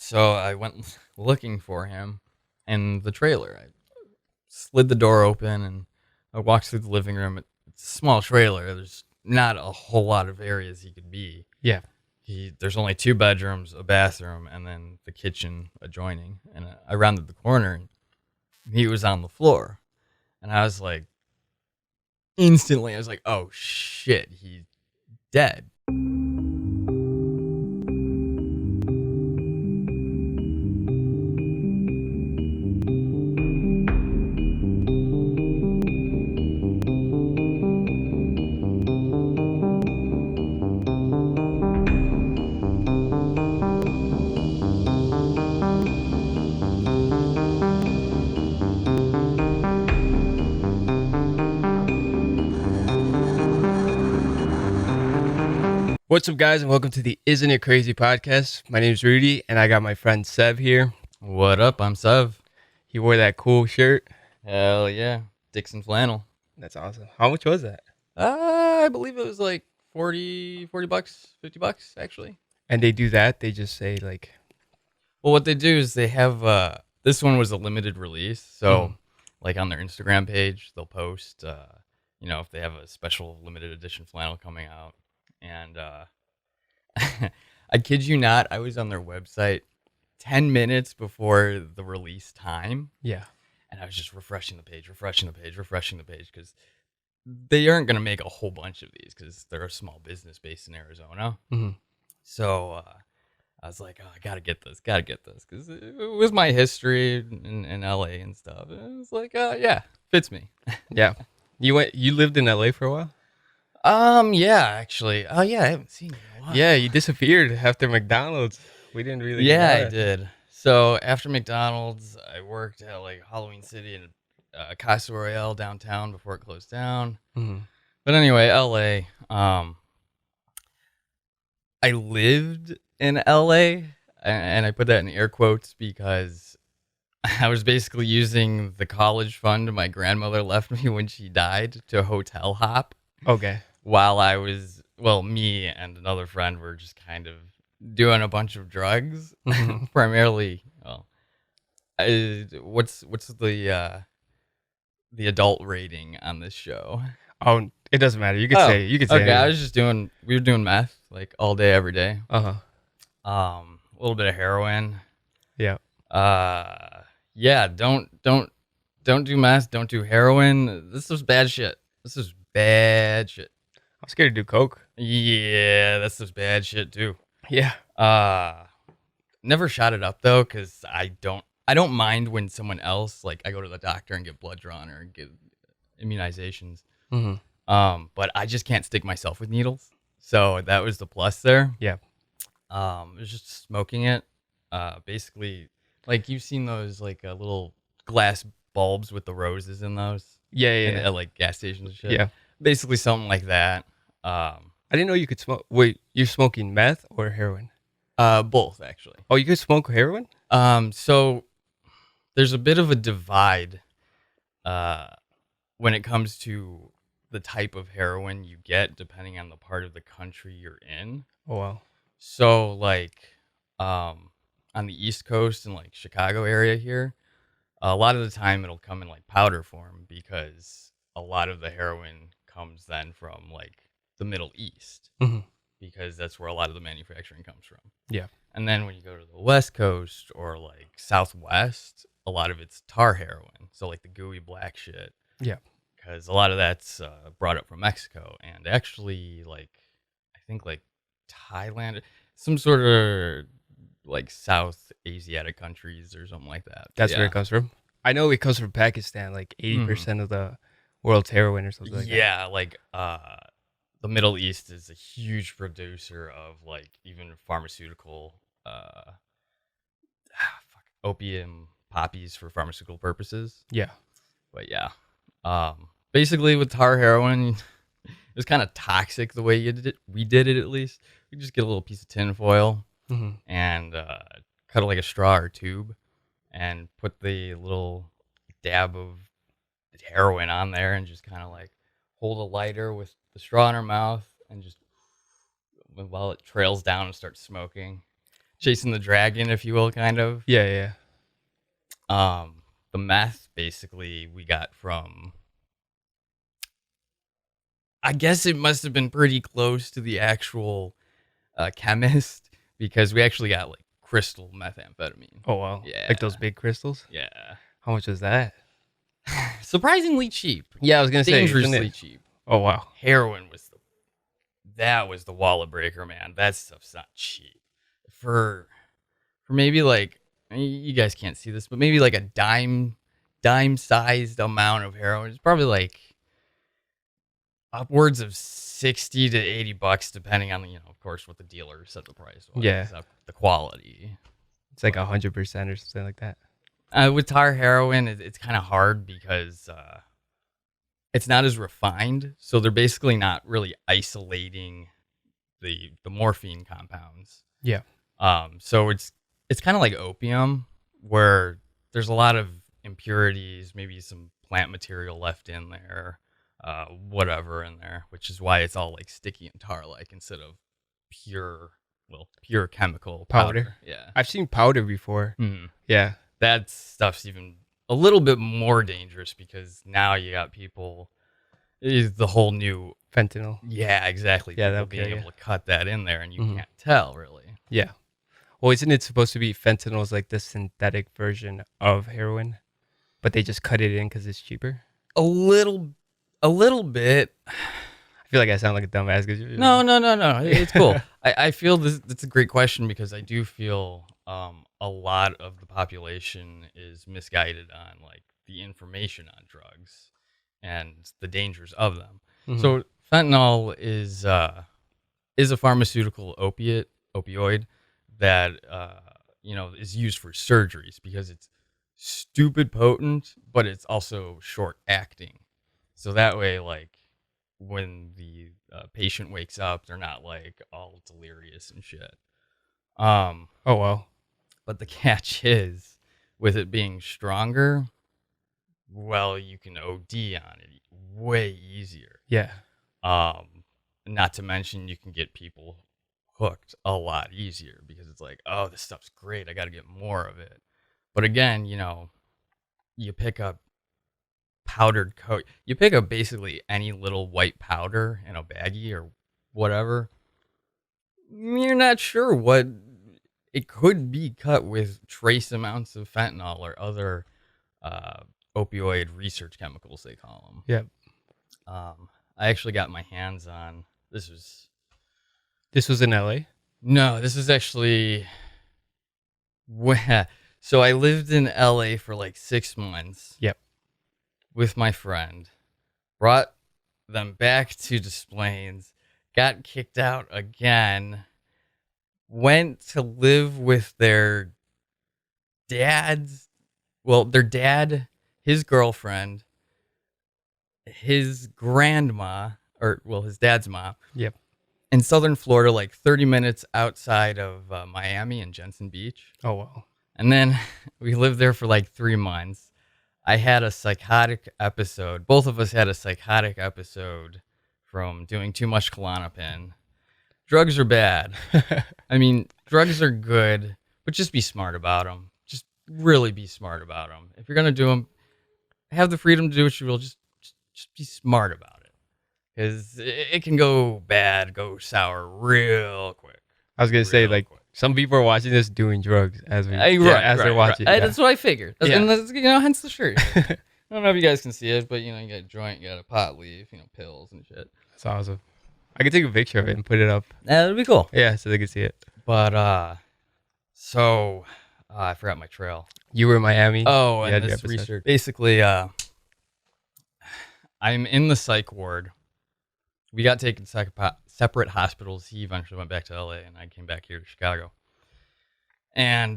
So I went looking for him in the trailer. I slid the door open and I walked through the living room. It's a small trailer. There's not a whole lot of areas he could be. Yeah. There's only 2 bedrooms, a bathroom, and then the kitchen adjoining. And I rounded the corner and he was on the floor. And I was like, instantly, I was like, oh shit, he's dead. What's up, guys, and welcome to the Isn't It Crazy podcast. My name is Rudy, and I got my friend Sev here. What up? I'm Sev. He wore that cool shirt. Hell yeah. Dixon flannel. That's awesome. How much was that? I believe it was like 40 bucks, 50 bucks, actually. And they do that. They just say, like... Well, what they do is they have, this one was a limited release. So, like on their Instagram page, they'll post, if they have a special limited edition flannel coming out. And I kid you not, I was on their website 10 minutes before the release time. Yeah. And I was just refreshing the page, because they aren't going to make a whole bunch of these because they're a small business based in Arizona. Mm-hmm. So I was like, oh, I got to get this, because it was my history in LA and stuff. And it was like, yeah, fits me. Yeah. You lived in LA for a while? Yeah, actually. Oh, yeah, I haven't seen you in a while. Yeah, you disappeared after McDonald's. We didn't really Yeah, know I that. did. So after McDonald's, I worked at like Halloween City and Casa Royale downtown before it closed down. Mm-hmm. But anyway, LA. I lived in LA, and I put that in air quotes because I was basically using the college fund my grandmother left me when she died to hotel hop. Okay. While me and another friend were just kind of doing a bunch of drugs, primarily. What's the adult rating on this show? Oh, it doesn't matter. You could say. You could say. Okay, we were doing meth like all day, every day. Uh-huh. A little bit of heroin. Yeah. Yeah. Don't do meth. Don't do heroin. This was bad shit. I'm scared to do coke. Yeah, that's some bad shit too. Yeah. Never shot it up though, because I don't mind when someone else, like I go to the doctor and get blood drawn or get immunizations. Mm-hmm. But I just can't stick myself with needles. So that was the plus there. Yeah. It was just smoking it. Basically, like you've seen those like little glass bulbs with the roses in those. Yeah. At like gas stations and shit. Yeah. Basically something like that. I didn't know you could smoke. Wait, you're smoking meth or heroin? Both actually. Oh, you could smoke heroin? So there's a bit of a divide when it comes to the type of heroin you get depending on the part of the country you're in. Oh, wow. So like on the East Coast and like Chicago area here, a lot of the time it'll come in like powder form because a lot of the heroin comes then from like the Middle East, because that's where a lot of the manufacturing comes from. Yeah. And then when you go to the West Coast or like Southwest, a lot of it's tar heroin. So like the gooey black shit. Yeah. Because a lot of that's brought up from Mexico and actually like, I think like Thailand, some sort of like South Asiatic countries or something like that. That's where it comes from. I know it comes from Pakistan, like 80% of the world's heroin or something like that. Yeah, like the Middle East is a huge producer of like even pharmaceutical opium poppies for pharmaceutical purposes. Yeah. But yeah. Basically with tar heroin, it was kind of toxic the way you did it. We did it at least. We just get a little piece of tin foil and cut it like a straw or tube and put the little dab of heroin on there and just kind of like hold a lighter with the straw in her mouth and just while it trails down and starts smoking. chasing the dragon, if you will, kind of. Yeah. The meth basically we got from, I guess it must have been pretty close to the actual chemist, because we actually got like crystal methamphetamine. Oh wow. Yeah. Like those big crystals. Yeah. How much was that? Surprisingly cheap. Yeah, I was gonna say Dangerously cheap. Oh wow. Heroin was the wallet breaker, man. That stuff's not cheap. For maybe like, you guys can't see this, but maybe like a dime sized amount of heroin is probably like upwards of $60 to $80, depending on, of course, what the dealer set the price was. Yeah. The quality. It's like 100% or something like that. With tar heroin, it's kind of hard because it's not as refined. So they're basically not really isolating the morphine compounds. Yeah. So it's kind of like opium, where there's a lot of impurities, maybe some plant material left in there, whatever in there, which is why it's all like sticky and tar-like instead of pure chemical powder. Yeah. I've seen powder before. Yeah. That stuff's even a little bit more dangerous, because now you got people, the whole new Fentanyl. Yeah, exactly. Yeah, People being able to cut that in there, and you can't tell really. Yeah. Well, isn't it supposed to be fentanyl is like the synthetic version of heroin, but they just cut it in because it's cheaper? A little bit. I feel like I sound like a dumbass. No. It's cool. I feel that's a great question, because I do feel a lot of the population is misguided on like the information on drugs and the dangers of them. So fentanyl is a pharmaceutical opioid that is used for surgeries, because it's stupid potent, but it's also short acting. So that way, like, when the patient wakes up, they're not like all delirious and shit. Oh wow. But the catch is, with it being stronger, well, you can OD on it way easier. Yeah. Not to mention, you can get people hooked a lot easier, because it's like, oh, this stuff's great, I got to get more of it. But again, you pick up powdered coat. You pick up basically any little white powder in a baggie or whatever. You're not sure what it could be cut with trace amounts of fentanyl or other opioid research chemicals, they call them. Yep. I actually got my hands on this. This was in LA? No, this is actually. So I lived in LA for like 6 months. Yep. With my friend, brought them back to Des Plaines, got kicked out again, went to live with their dad, his girlfriend, his grandma, his dad's mom. Yep. In southern Florida, like 30 minutes outside of Miami and Jensen Beach. Oh, wow. And then we lived there for like 3 months. I had a psychotic episode. Both of us had a psychotic episode from doing too much Klonopin. Drugs are bad. I mean, drugs are good, but just be smart about them. Just really be smart about them. If you're going to do them, have the freedom to do what you will. Just be smart about it. Because it can go bad, go sour real quick. I was going to say, like, quick. Some people are watching this doing drugs as they're watching. Right. That's what I figured. And that's, hence the shirt. I don't know if you guys can see it, but you got a joint, you got a pot leaf, pills and shit. That's awesome. I could take a picture of it and put it up. That'd be cool. Yeah, so they can see it. But I forgot my trail. You were in Miami. Oh, and this research. Basically, I'm in the psych ward. We got taken to separate hospitals. He eventually went back to LA, and I came back here to Chicago. And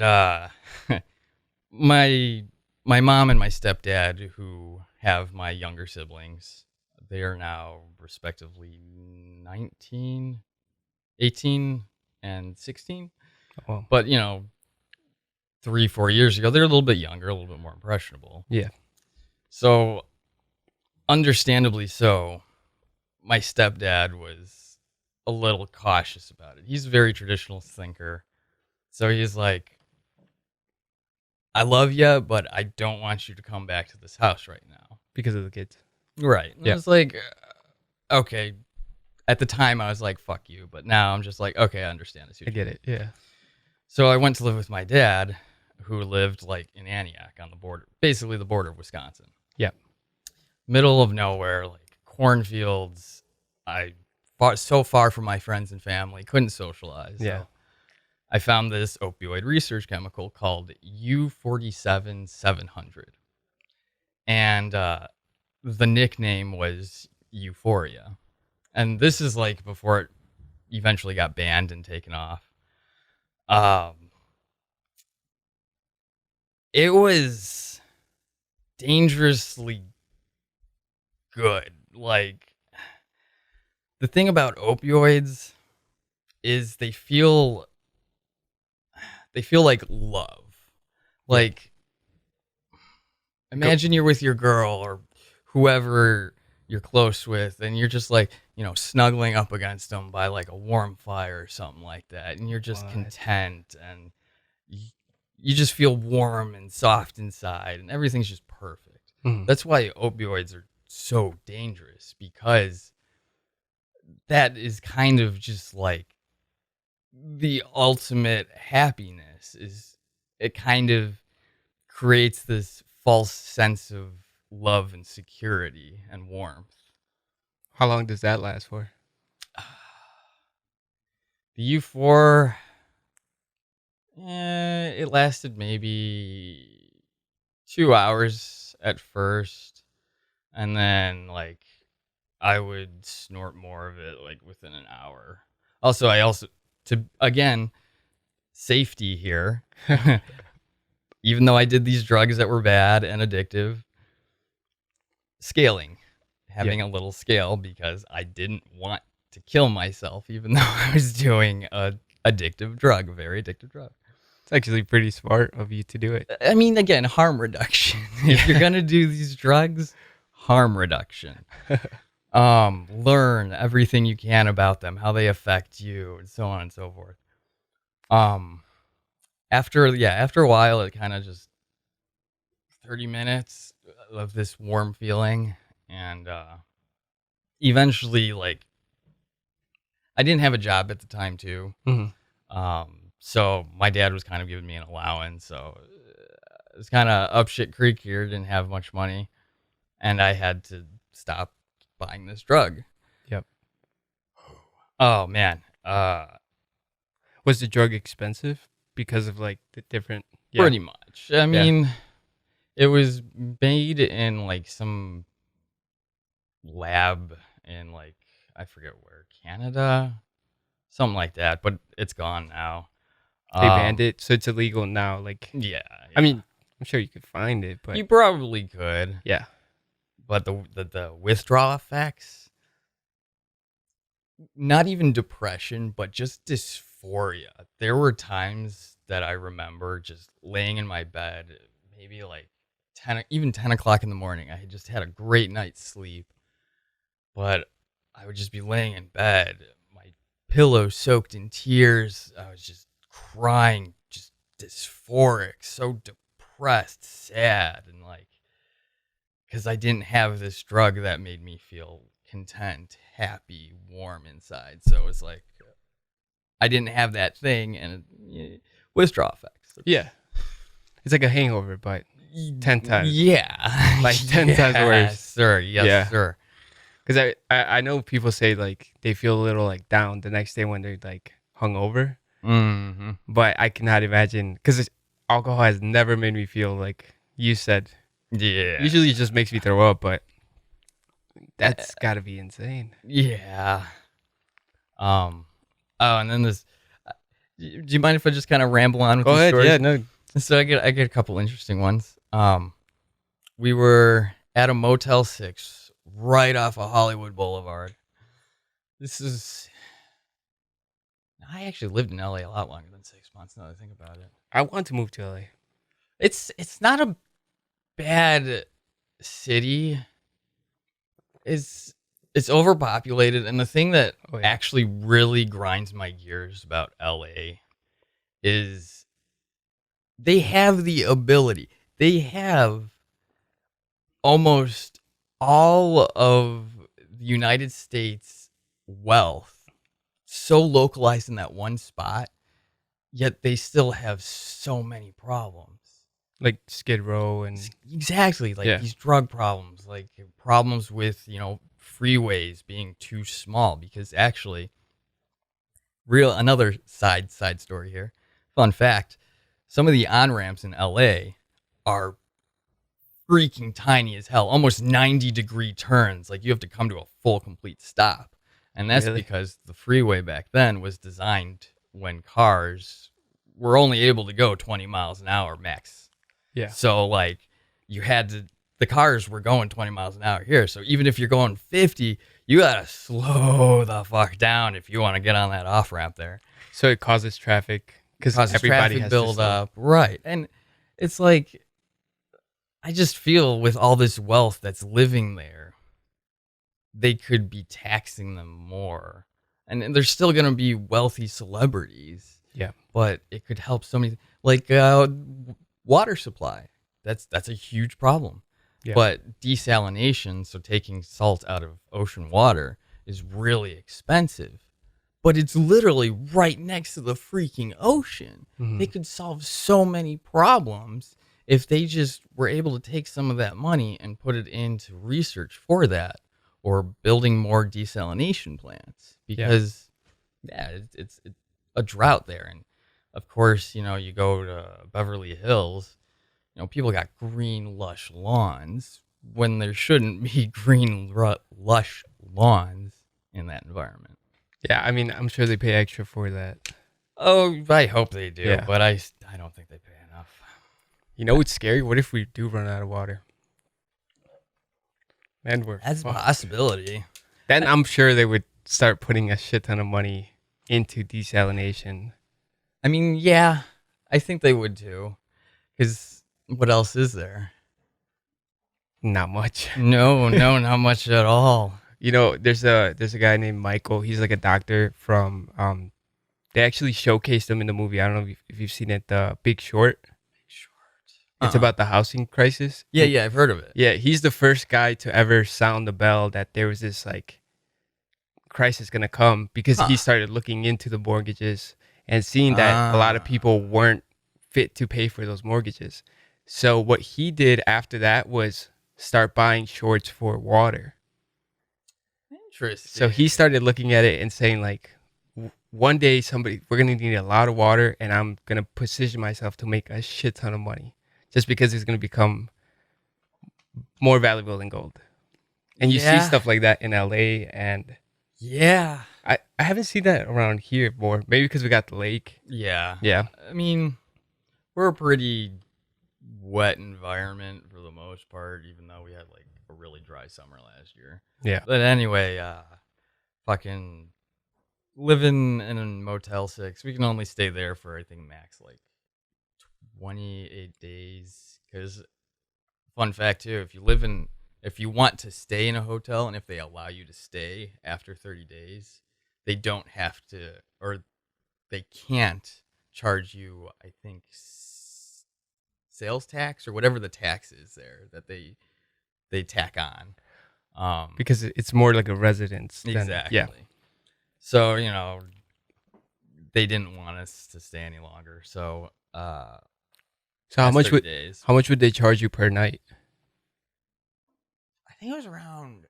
my mom and my stepdad, who have my younger siblings, they are now respectively 19, 18, and 16. Oh. But, 3-4 years ago, they're a little bit younger, a little bit more impressionable. Yeah. So, understandably so, my stepdad was a little cautious about it. He's a very traditional thinker. So he's like, I love you, but I don't want you to come back to this house right now. Because of the kids. Right. And I Yeah. was like, okay. At the time, I was like, fuck you. But now I'm just like, okay, I understand this. I get it. Yeah. So I went to live with my dad, who lived like in Antioch on the border, basically the border of Wisconsin. Yeah. Middle of nowhere, like cornfields. So far from my friends and family, couldn't socialize. Yeah. So I found this opioid research chemical called U-47-700. And the nickname was Euphoria. And this is like before it eventually got banned and taken off. It was dangerously good. Like, the thing about opioids is they feel like love. Like, imagine you're with your girl or whoever you're close with, and you're just like, snuggling up against them by like a warm fire or something like that, and you're just content, and you just feel warm and soft inside, and everything's just perfect. That's why opioids are so dangerous, because that is kind of just like the ultimate happiness. Is it kind of creates this false sense of love and security and warmth. How long does that last for? The U4, it lasted maybe 2 hours at first, and then like I would snort more of it like within an hour. Also, again, safety here. Even though I did these drugs that were bad and addictive, having a little scale, because I didn't want to kill myself, even though I was doing a addictive drug, a very addictive drug. It's actually pretty smart of you to do it. I mean, again, harm reduction. If you're going to do these drugs, harm reduction. Learn everything you can about them, how they affect you, and so on and so forth. After a while, it kind of just 30 minutes of this warm feeling, and eventually, like, I didn't have a job at the time too. So my dad was kind of giving me an allowance, so it was kind of up shit creek here. Didn't have much money, and I had to stop buying this drug. Yep. Oh man. Was the drug expensive because of like the different? Yeah. Pretty much. I mean, it was made in like some lab in like, I forget where, Canada, something like that, but it's gone now. They banned it, so it's illegal now. Like, yeah. I mean, I'm sure you could find it, but you probably could. Yeah. But the withdrawal effects, not even depression, but just dysphoria. There were times that I remember just laying in my bed, maybe like 10 o'clock in the morning. I had just had a great night's sleep, but I would just be laying in bed, my pillow soaked in tears. I was just crying, just dysphoric, so depressed, sad, and like, because I didn't have this drug that made me feel content, happy, warm inside. So it's like I didn't have that thing, and withdrawal effects. Yeah, it's like a hangover, but 10 times. Yeah, like 10 times worse, sir. Yes, sir. Because I know people say like they feel a little like down the next day when they're like hungover. But I cannot imagine, because alcohol has never made me feel like you said. Yeah. Usually it just makes me throw up, but that's got to be insane. Yeah. Oh, and then this. Do you mind if I just kind of ramble on with these stories? Yeah, no. So I get a couple interesting ones. We were at a Motel 6 right off of Hollywood Boulevard. I actually lived in LA a lot longer than 6 months, now that I think about it. I want to move to LA. It's not a bad city. It's overpopulated, and the thing that actually really grinds my gears about LA is they have the ability. They have almost all of the United States wealth so localized in that one spot, yet they still have so many problems. Like Skid Row and Exactly, like yeah, these drug problems, like problems with, freeways being too small, because actually another side story here. Fun fact, some of the on-ramps in LA are freaking tiny as hell, almost 90-degree turns. Like you have to come to a full complete stop. And that's really. because the freeway back then was designed when cars were only able to go 20 miles an hour max. Yeah. So like the cars were going 20 miles an hour here. So even if you're going 50, you got to slow the fuck down if you want to get on that off ramp there. So it causes traffic because Causes everybody traffic has build to slow. up. Right. And it's like, I just feel with all this wealth that's living there, they could be taxing them more. And there's still going to be wealthy celebrities. Yeah. But it could help so many, like water supply. That's a huge problem. Yeah. But desalination, so taking salt out of ocean water, is really expensive. But it's literally right next to the freaking ocean. Mhm. They could solve so many problems if they just were able to take some of that money and put it into research for that, or building more desalination plants. Because it's a drought there. And of course, you go to Beverly Hills, people got green, lush lawns when there shouldn't be green, lush lawns in that environment. Yeah, I mean, I'm sure they pay extra for that. Oh, I hope they do, Yeah. but I don't think they pay enough. You know what's scary? What if we do run out of water? Man, we're That's a fucked. possibility. Then I'm sure they would start putting a shit ton of money into desalination. I mean, yeah, I think they would too. Because what else is there? Not much. No, not much at all. You know, there's a guy named Michael. He's like a doctor from they actually showcased him in the movie. I don't know if you've seen it, The Big Short. It's about the housing crisis. Yeah, I've heard of it. Yeah, he's the first guy to ever sound the bell that there was this like crisis gonna come, because he started looking into the mortgages and seeing that a lot of people weren't fit to pay for those mortgages. So what he did after that was start buying shorts for water. Interesting. So he started looking at it and saying like, one day we're gonna need a lot of water, and I'm gonna position myself to make a shit ton of money, just because it's gonna become more valuable than gold. And you see stuff like that in LA, and yeah, I haven't seen that around here more. Maybe because we got the lake. yeah. Yeah. I mean, we're a pretty wet environment for the most part, even though we had like a really dry summer last year. Yeah. But anyway, fucking living in a Motel 6, we can only stay there for, I think, max like 28 days. Because, fun fact too, if you want to stay in a hotel, and if they allow you to stay after 30 days, they don't have to, or they can't charge you, I think, sales tax or whatever the tax is there that they tack on. Because it's more like a residence. Exactly. Yeah. So, they didn't want us to stay any longer. So, So how much 30 days. how much would they charge you per night? I think it was around,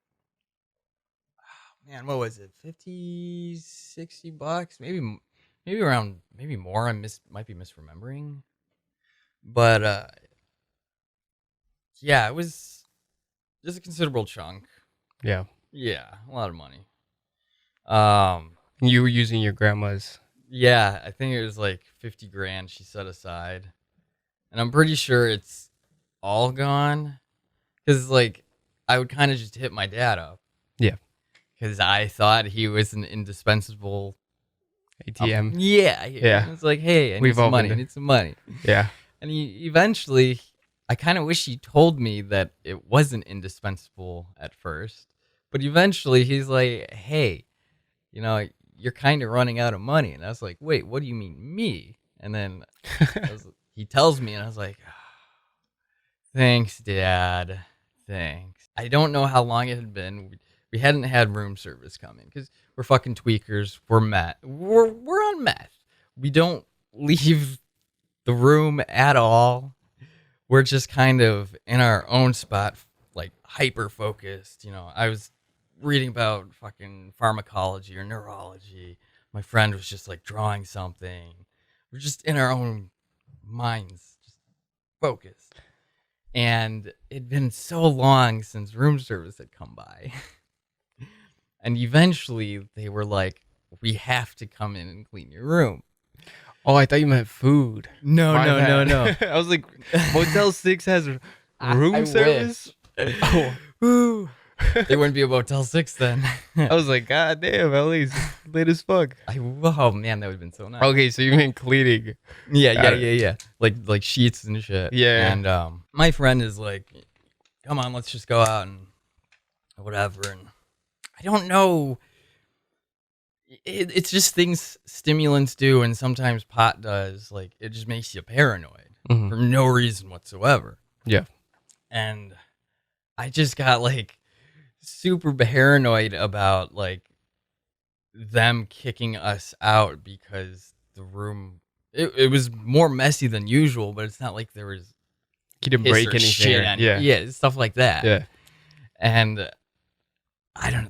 man, what was it? 50, 60 bucks? Maybe around, maybe more. Might be misremembering. But yeah, it was just a considerable chunk. Yeah. Yeah, a lot of money. You were using your grandma's. Yeah, I think it was like 50 grand she set aside. And I'm pretty sure it's all gone. Because, like, I would kind of just hit my dad up. Yeah. Because I thought he was an indispensable ATM. Yeah. It's like, hey, I need some money. I need some money. Yeah. And he eventually, I kind of wish he told me that it wasn't indispensable at first. But eventually he's like, hey, you're kind of running out of money. And I was like, wait, what do you mean me? And then he tells me, and I was like, thanks, Dad. Thanks. I don't know how long it had been. We hadn't had room service come in because we're fucking tweakers. We're meth. We're on meth. We don't leave the room at all. We're just kind of in our own spot, like hyper focused. I was reading about fucking pharmacology or neurology. My friend was just like drawing something. We're just in our own minds, just focused. And it'd been so long since room service had come by. And eventually they were like, we have to come in and clean your room. Oh, I thought you meant food. No. I was like, Motel 6 has room service? Oh. Woo. It wouldn't be a Motel 6 then. I was like, God damn, LA's lit as fuck. Oh man, that would have been so nice. Okay, so you mean cleaning. Yeah. Like sheets and shit. Yeah. And my friend is like, come on, let's just go out and whatever. And I don't know. It's just things stimulants do, and sometimes pot does. Like, it just makes you paranoid for no reason whatsoever. Yeah. And I just got like super paranoid about like them kicking us out because the room it was more messy than usual, but it's not like there was you didn't break anything. Yeah, stuff like that. Yeah. And I don't know,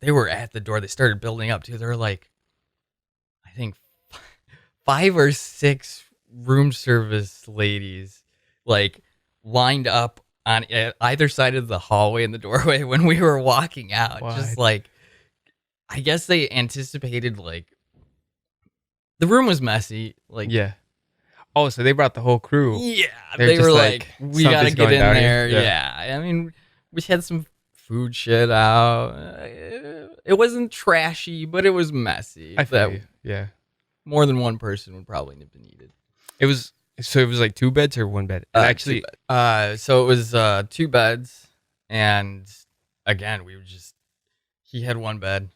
they were at the door. They started building up too. There were like, I think 5 or 6 room service ladies like lined up on either side of the hallway in the doorway when we were walking out. What? Just like, I guess they anticipated like the room was messy. Like, yeah. Oh, so they brought the whole crew. Yeah, They're they just were like, we gotta get in there. Here. Yeah, I mean, we had some food shit out. It wasn't trashy, but it was messy. I feel you. Yeah. More than one person would probably have been needed. It was like 2 beds or 1 bed? Actually, so it was 2 beds, and again, he had 1 bed.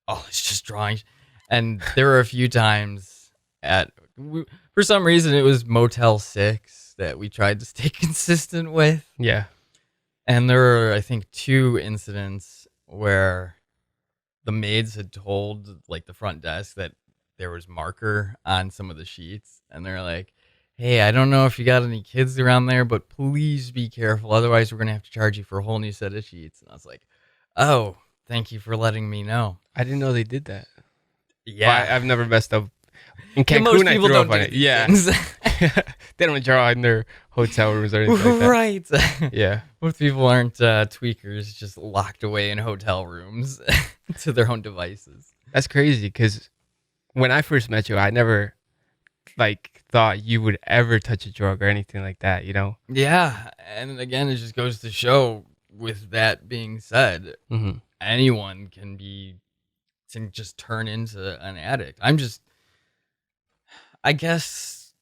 Oh, it's just drawings. And there were a few times for some reason, it was Motel 6 that we tried to stay consistent with. Yeah. And there were, I think, 2 incidents where the maids had told like the front desk that there was marker on some of the sheets. And they're like, hey, I don't know if you got any kids around there, but please be careful. Otherwise, we're going to have to charge you for a whole new set of sheets. And I was like, oh, thank you for letting me know. I didn't know they did that. Yeah. I've never messed up. In Cancun, I threw up on it. Yeah. They don't draw in their hotel rooms or anything like that. Right. Yeah. Most people aren't tweakers just locked away in hotel rooms to their own devices. That's crazy because when I first met you, I never like thought you would ever touch a drug or anything like that, you know? Yeah. And again, it just goes to show, with that being said, anyone can just turn into an addict. I guess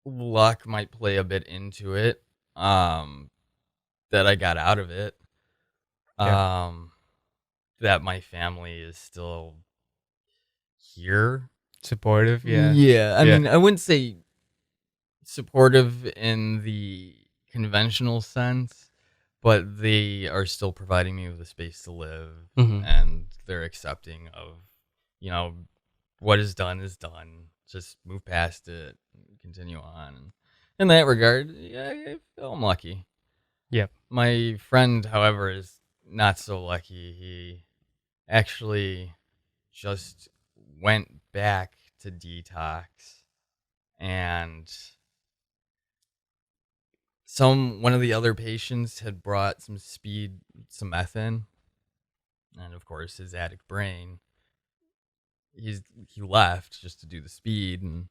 luck might play a bit into it, that I got out of it. Yeah. That my family is still here. Supportive, yeah. Yeah. I mean, I wouldn't say supportive in the conventional sense, but they are still providing me with a space to live, and they're accepting of, what is done is done. Just move past it, continue on. In that regard, yeah, I feel I'm lucky. Yep. My friend, however, is not so lucky. He actually just went back to detox, and one of the other patients had brought some meth in, and of course his addict brain, he left just to do the speed, and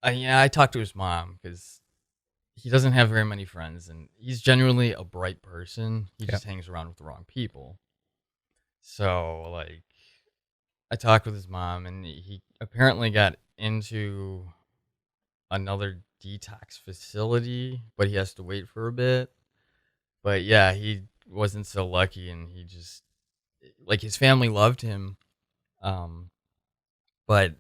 I talked to his mom because he doesn't have very many friends, and he's genuinely a bright person. He just hangs around with the wrong people. So like, I talked with his mom, and he apparently got into another detox facility, but he has to wait for a bit. But yeah, he wasn't so lucky, and he just, like, his family loved him, but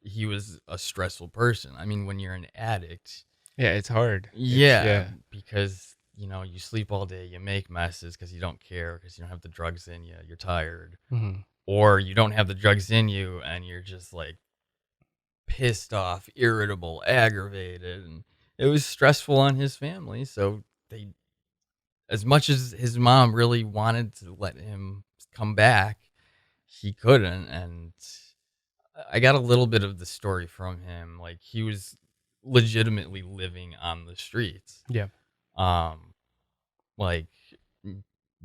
he was a stressful person. I mean, when you're an addict, Yeah, it's hard. yeah, Yeah. because you sleep all day, you make messes because you don't care, because you don't have the drugs in you, you're tired, Hmm. or you don't have the drugs in you and you're just like pissed off, irritable, aggravated, and it was stressful on his family. So they, as much as his mom really wanted to let him come back, he couldn't. And I got a little bit of the story from him. Like, he was legitimately living on the streets. Yeah. Um, like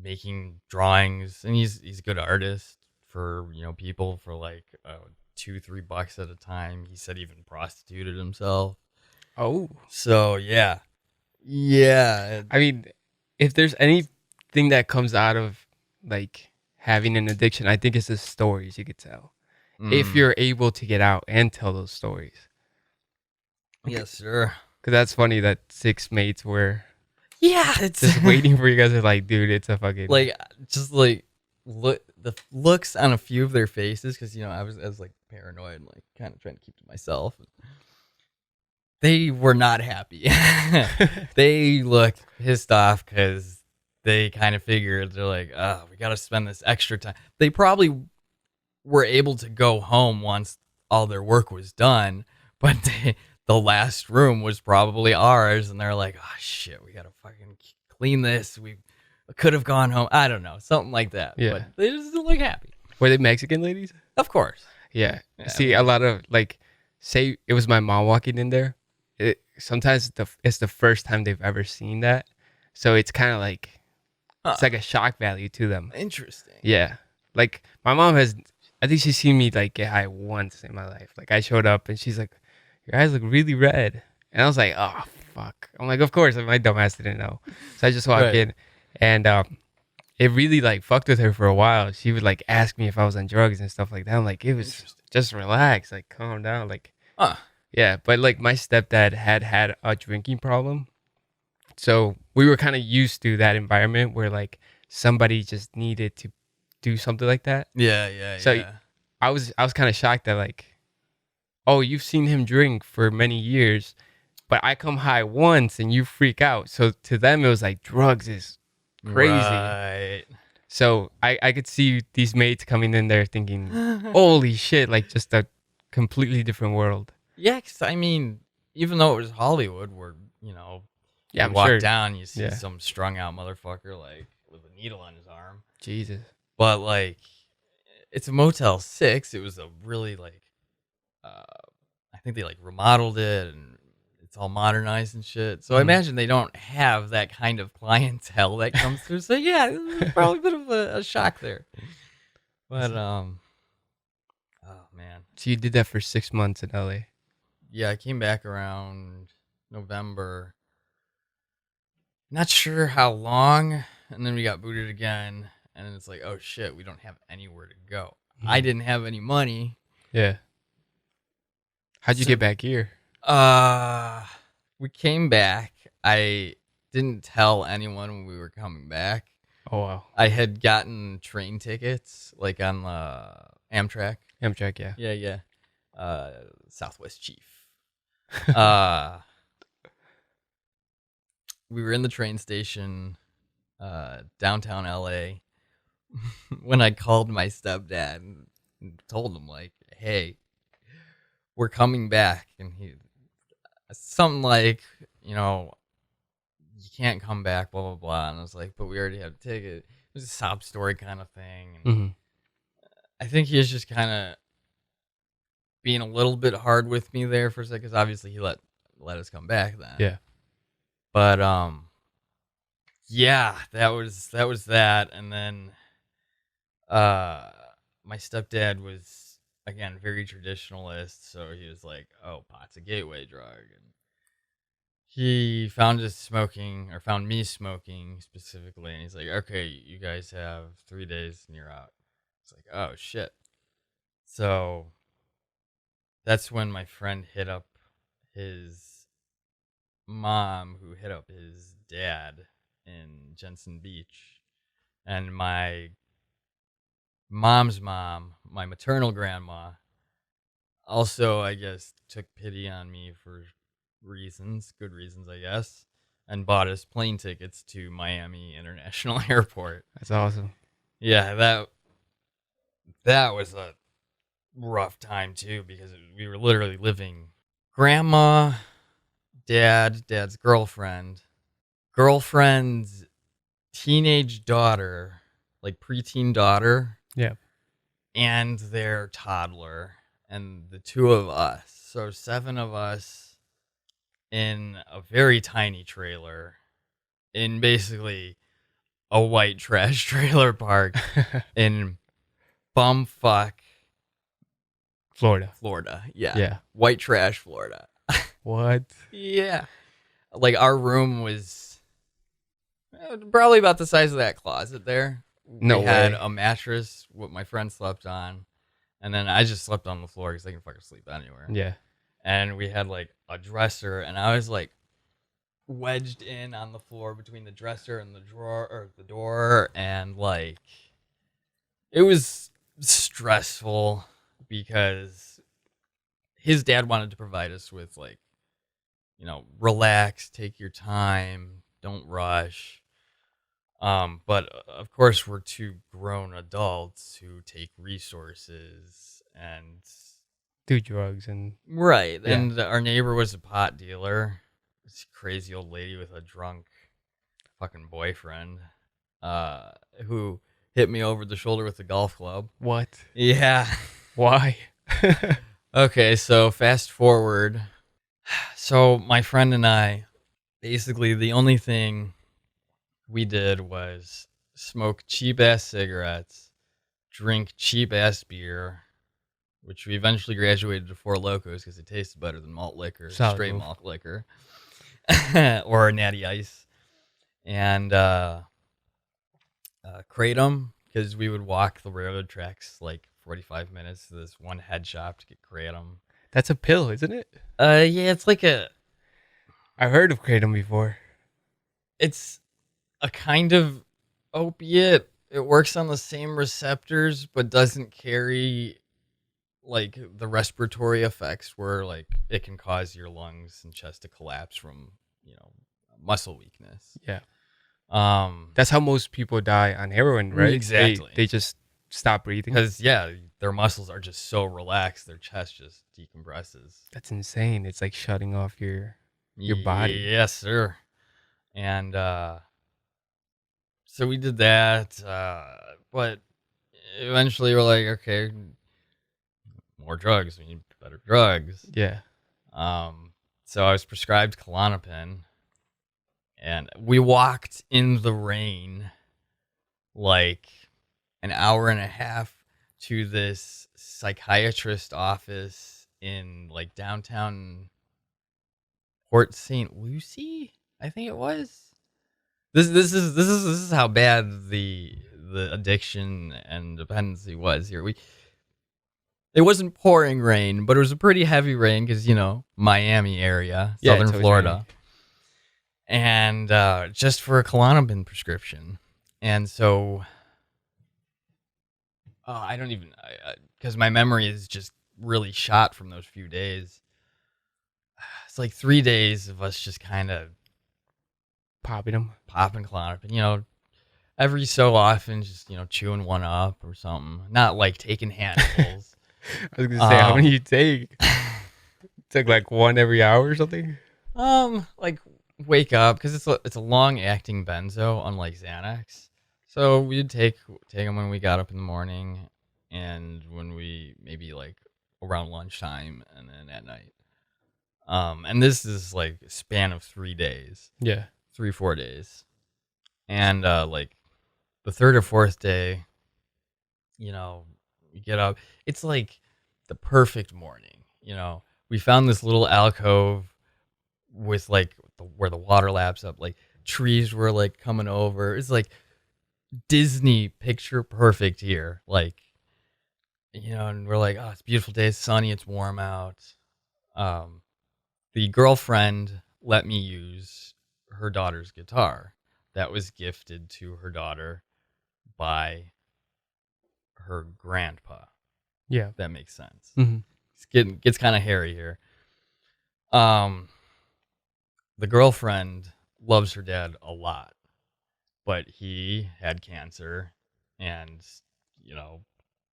making drawings, and he's a good artist for people for like $2-3 at a time. He said he even prostituted himself. Oh, So yeah. I mean, if there's anything that comes out of like having an addiction, I think it's the stories you could tell. If Mm, you're able to get out and tell those stories. yes, sir. Because that's funny that 6 mates were Yeah, it's just waiting for you guys to like, dude, it's a fucking. like just like look the looks on a few of their faces, because I was like paranoid and like kind of trying to keep to myself. They were not happy. They looked pissed off because they kind of figured, they're like, oh, we got to spend this extra time. They probably were able to go home once all their work was done, but the last room was probably ours, and they're like, oh shit, we got to fucking clean this. We could have gone home. I don't know, something like that. Yeah. But they just didn't look happy. Were they Mexican ladies? Of course. Yeah. Yeah, See, a lot of like, say it was my mom walking in there. Sometimes it's the first time they've ever seen that, so it's kind of like it's like a shock value to them. Interesting. Yeah, like my mom has. I think she's seen me like get high once in my life. Like I showed up and she's like, "Your eyes look really red," and I was like, "Oh fuck!" I'm like, "Of course, my dumbass didn't know." So I just walked Right. in, and it really like fucked with her for a while. She would like ask me if I was on drugs and stuff like that. I'm like, it was Interesting. just relax, like calm down, like. Huh. Yeah, but like my stepdad had a drinking problem. So we were kind of used to that environment where like somebody just needed to do something like that. Yeah, yeah, So yeah. I was kind of shocked that like, oh, you've seen him drink for many years, but I come high once and you freak out. So to them it was like drugs is crazy. Right. So I could see these mates coming in there thinking, holy shit, like just a completely different world. Yeah, 'cause I mean, even though it was Hollywood, where Yeah, you I'm walk sure. down, you see Yeah. some strung out motherfucker like with a needle on his arm. Jesus. But like, it's a Motel 6. It was a really like, uh, I think they like remodeled it and it's all modernized and shit. So I Mhm. imagine they don't have that kind of clientele that comes through. So yeah, it was probably a bit of a shock there. But oh man, So you did that for 6 months in LA. yeah, I came back around November. Not sure how long, and then we got booted again, and then it's like, oh shit, we don't have anywhere to go. I Mhm. didn't have any money. Yeah. How'd you So get back here? uh we came back. I didn't tell anyone when we were coming back. Oh wow. I had gotten train tickets like on Amtrak. Amtrak, yeah. Yeah, yeah. Southwest Chief. Uh we were in the train station downtown LA when I called my stepdad and told him like, "Hey, we're coming back," and he something like, "You can't come back," blah blah blah, and I was like, "But we already have a ticket." It was a sob story kind of thing, and Hmm. I think he was just kind of being a little bit hard with me there for a second, because obviously he let us come back then. Yeah. But yeah, that was that, and then uh my stepdad was again very traditionalist, so he was like, oh, pot's a gateway drug, and he found me smoking specifically, and he's like, okay, you guys have 3 days and you're out. It's like, oh shit. So that's when my friend hit up his mom, who hit up his dad in Jensen Beach, and my mom's mom, my maternal grandma, also, I guess, took pity on me for good reasons, I guess, and bought us plane tickets to Miami International Airport. That's awesome. Yeah, that was a rough time too because we were literally living grandma, dad's girlfriend's teenage daughter, like preteen daughter, Yeah. and their toddler, and the two of us. So 7 of us in a very tiny trailer in basically a white trash trailer park in bumfuck Florida. Yeah. Yeah. White trash Florida. What? Yeah. Like our room was probably about the size of that closet there. No We had way. a mattress, what my friend slept on, and then I just slept on the floor because I can fucking sleep anywhere. Yeah. And we had like a dresser, and I was like wedged in on the floor between the dresser and the drawer or the door, and like it was stressful because his dad wanted to provide us with like, relax, take your time, don't rush. But of course, we're two grown adults who take resources and Do drugs and right. yeah. And our neighbor was a pot dealer. This crazy old lady with a drunk fucking boyfriend, who hit me over the shoulder with a golf club. What? Yeah. Why? Okay, so fast forward. So my friend and I, basically the only thing we did was smoke cheap ass cigarettes, drink cheap ass beer, which we eventually graduated to Four Locos because it tasted better than malt liquor, Solid straight move. malt liquor, or a natty ice, and kratom because we would walk the railroad tracks like 45 minutes to this one head shop to get kratom. That's a pill, isn't it? Yeah, it's like I've heard of kratom before. it's a kind of opiate. It works on the same receptors, but doesn't carry like the respiratory effects where like it can cause your lungs and chest to collapse from, muscle weakness. Yeah. That's how most people die on heroin, right? Exactly. They just stop breathing. Because their muscles are just so relaxed, their chest just decompresses. That's insane. It's like shutting off your body. Yes, sir. And so we did that, but eventually we're like, okay, more drugs. We need better drugs. Yeah. So I was prescribed Klonopin, and we walked in the rain like an hour and a half to this psychiatrist office in like downtown Port St. Lucie, I think it was. This is how bad the addiction and dependency was here. It wasn't pouring rain, but it was a pretty heavy rain because Miami area, southern Florida, and just for a Klonopin prescription, and so I don't even because my memory is just really shot from those few days. It's like 3 days of us just kind of Popping Klonopin, every so often, just chewing one up or something. Not like taking handfuls. I was gonna say, how many you take? Took like one every hour or something. Like wake up because it's a long acting benzo, unlike Xanax. So we'd take them when we got up in the morning, and when we maybe like around lunchtime, and then at night. And this is like a span of 3 days. Yeah. 3-4 days, and like the third or fourth day, we get up. It's like the perfect morning. We found this little alcove with like where the water laps up, like trees were like coming over. It's like Disney picture perfect here, like and we're like, oh, it's a beautiful day, it's sunny, it's warm out. The girlfriend let me use her daughter's guitar that was gifted to her daughter by her grandpa. Yeah. That makes sense. Mm-hmm. gets kind of hairy here. The girlfriend loves her dad a lot, but he had cancer, and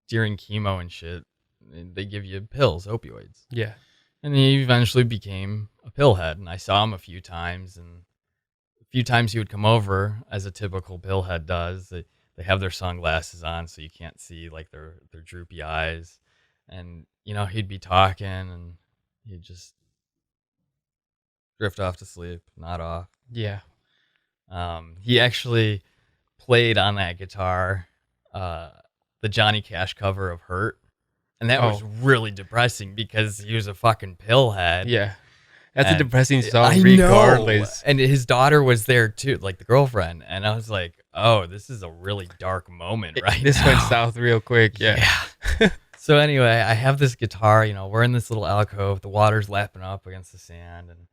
during chemo and shit, they give you pills, opioids. Yeah. And he eventually became a pillhead, and I saw him a few times, and a few times he would come over, as a typical pillhead does. They have their sunglasses on, so you can't see like their droopy eyes, and he'd be talking, and he'd just drift off to sleep, nod off. Yeah. He actually played on that guitar the Johnny Cash cover of "Hurt." And that was really depressing because he was a fucking pillhead. Yeah. That's a depressing song I regardless. Know. And his daughter was there too, like the girlfriend. And I was like, oh, this is a really dark moment This now. went south real quick. Yeah. So anyway, I have this guitar, we're in this little alcove. The water's lapping up against the sand. And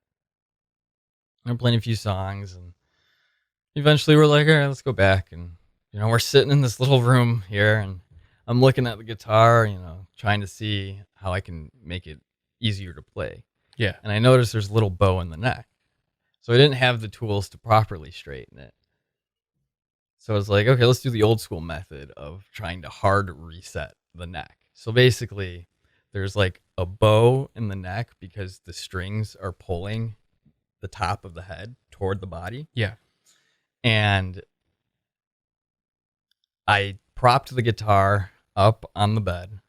I'm playing a few songs. And eventually we're like, all right, let's go back. And, we're sitting in this little room here. And I'm looking at the guitar, trying to see how I can make it easier to play. Yeah. And I noticed there's a little bow in the neck. So I didn't have the tools to properly straighten it. So I was like, okay, let's do the old school method of trying to hard reset the neck. So basically, there's like a bow in the neck because the strings are pulling the top of the head toward the body. Yeah. And I propped the guitar up on the bed,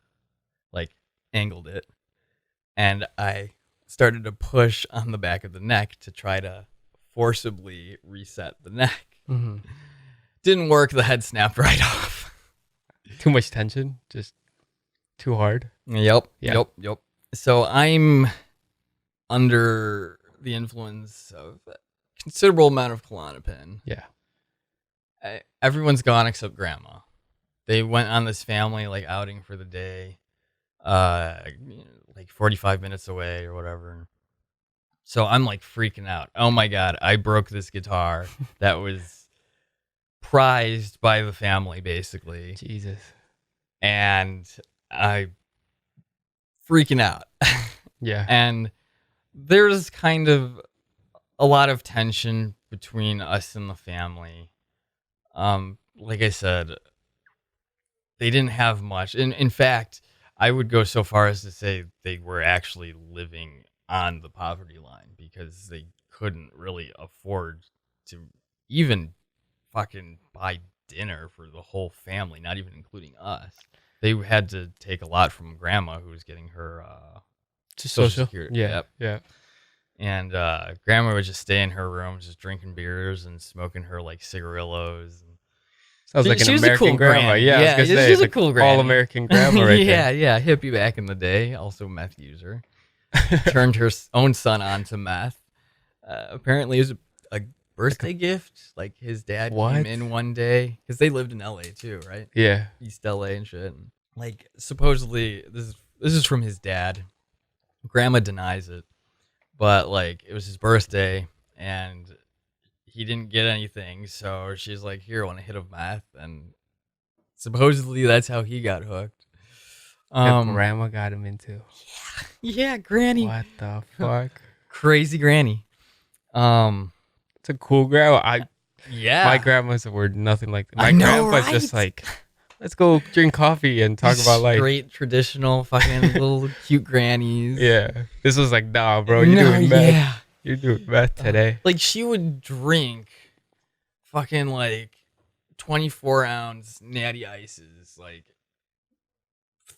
like angled it, and I started to push on the back of the neck to try to forcibly reset the neck. Mm-hmm. Didn't work. The head snapped right off. Too much tension, just too hard. Yep. So I'm under the influence of a considerable amount of Klonopin. Yeah. Everyone's gone except Grandma. They went on this family outing for the day, like 45 minutes away or whatever. So I'm freaking out. Oh my God, I broke this guitar that was prized by the family, basically. Jesus. And I freaking out. Yeah. And there's kind of a lot of tension between us and the family. Like I said, they didn't have much. In fact, I would go so far as to say they were actually living on the poverty line because they couldn't really afford to even fucking buy dinner for the whole family, not even including us. They had to take a lot from Grandma, who was getting her Social Security. Yeah. Yep. Yeah. And Grandma would just stay in her room, just drinking beers and smoking her cigarillos. Sounds like she an was a American cool grandma. granny. Yeah, I was gonna say, she's a cool granny. All-American grandma right there. Yeah, hippie back in the day, also meth user. Turned her own son on to meth. Apparently, it was a birthday gift. Like his dad came in one day because they lived in LA too, right? Yeah, East LA and shit. Like supposedly, this is from his dad. Grandma denies it, but it was his birthday and he didn't get anything, so she's like, "Here, want a hit of meth?" And supposedly that's how he got hooked. Grandma got him into. Yeah, Granny. What the fuck? Crazy Granny. It's a cool grandma. Yeah. My grandmas were nothing like that. I My know, grandpa's right? just let's go drink coffee and talk about life. Straight traditional fucking little cute grannies. Yeah. This was nah, bro. You're doing meth. Yeah. You're doing meth today. She would drink fucking 24-ounce natty ices,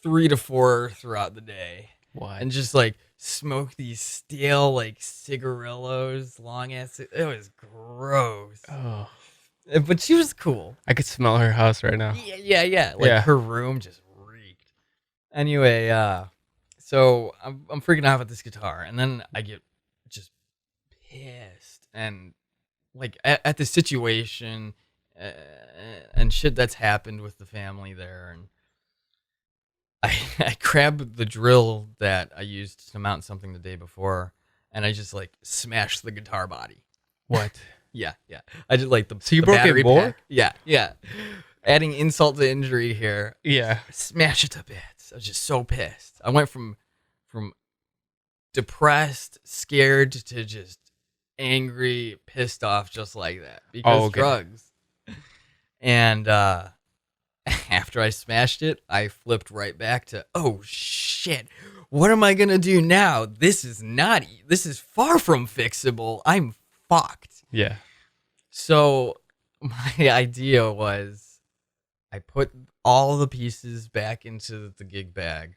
3 to 4 throughout the day. What? And just smoke these stale cigarillos, long ass. It was gross. Oh. But she was cool. I could smell her house right now. Yeah. Her room just reeked. Anyway, so I'm freaking out with this guitar, and then I get just pissed and at the situation and shit that's happened with the family there, and I grabbed the drill that I used to mount something the day before, and I just smashed the guitar body. What? Yeah. I did So you broke it more? Yeah. Adding insult to injury here. Yeah. Smash it to bits. I was just so pissed. I went from depressed, scared to just angry, pissed off, just like that Oh, because okay. drugs. And after I smashed it, I flipped right back to, oh shit, what am I gonna do now? This is far from fixable. I'm fucked. Yeah. So my idea was I put all the pieces back into the gig bag,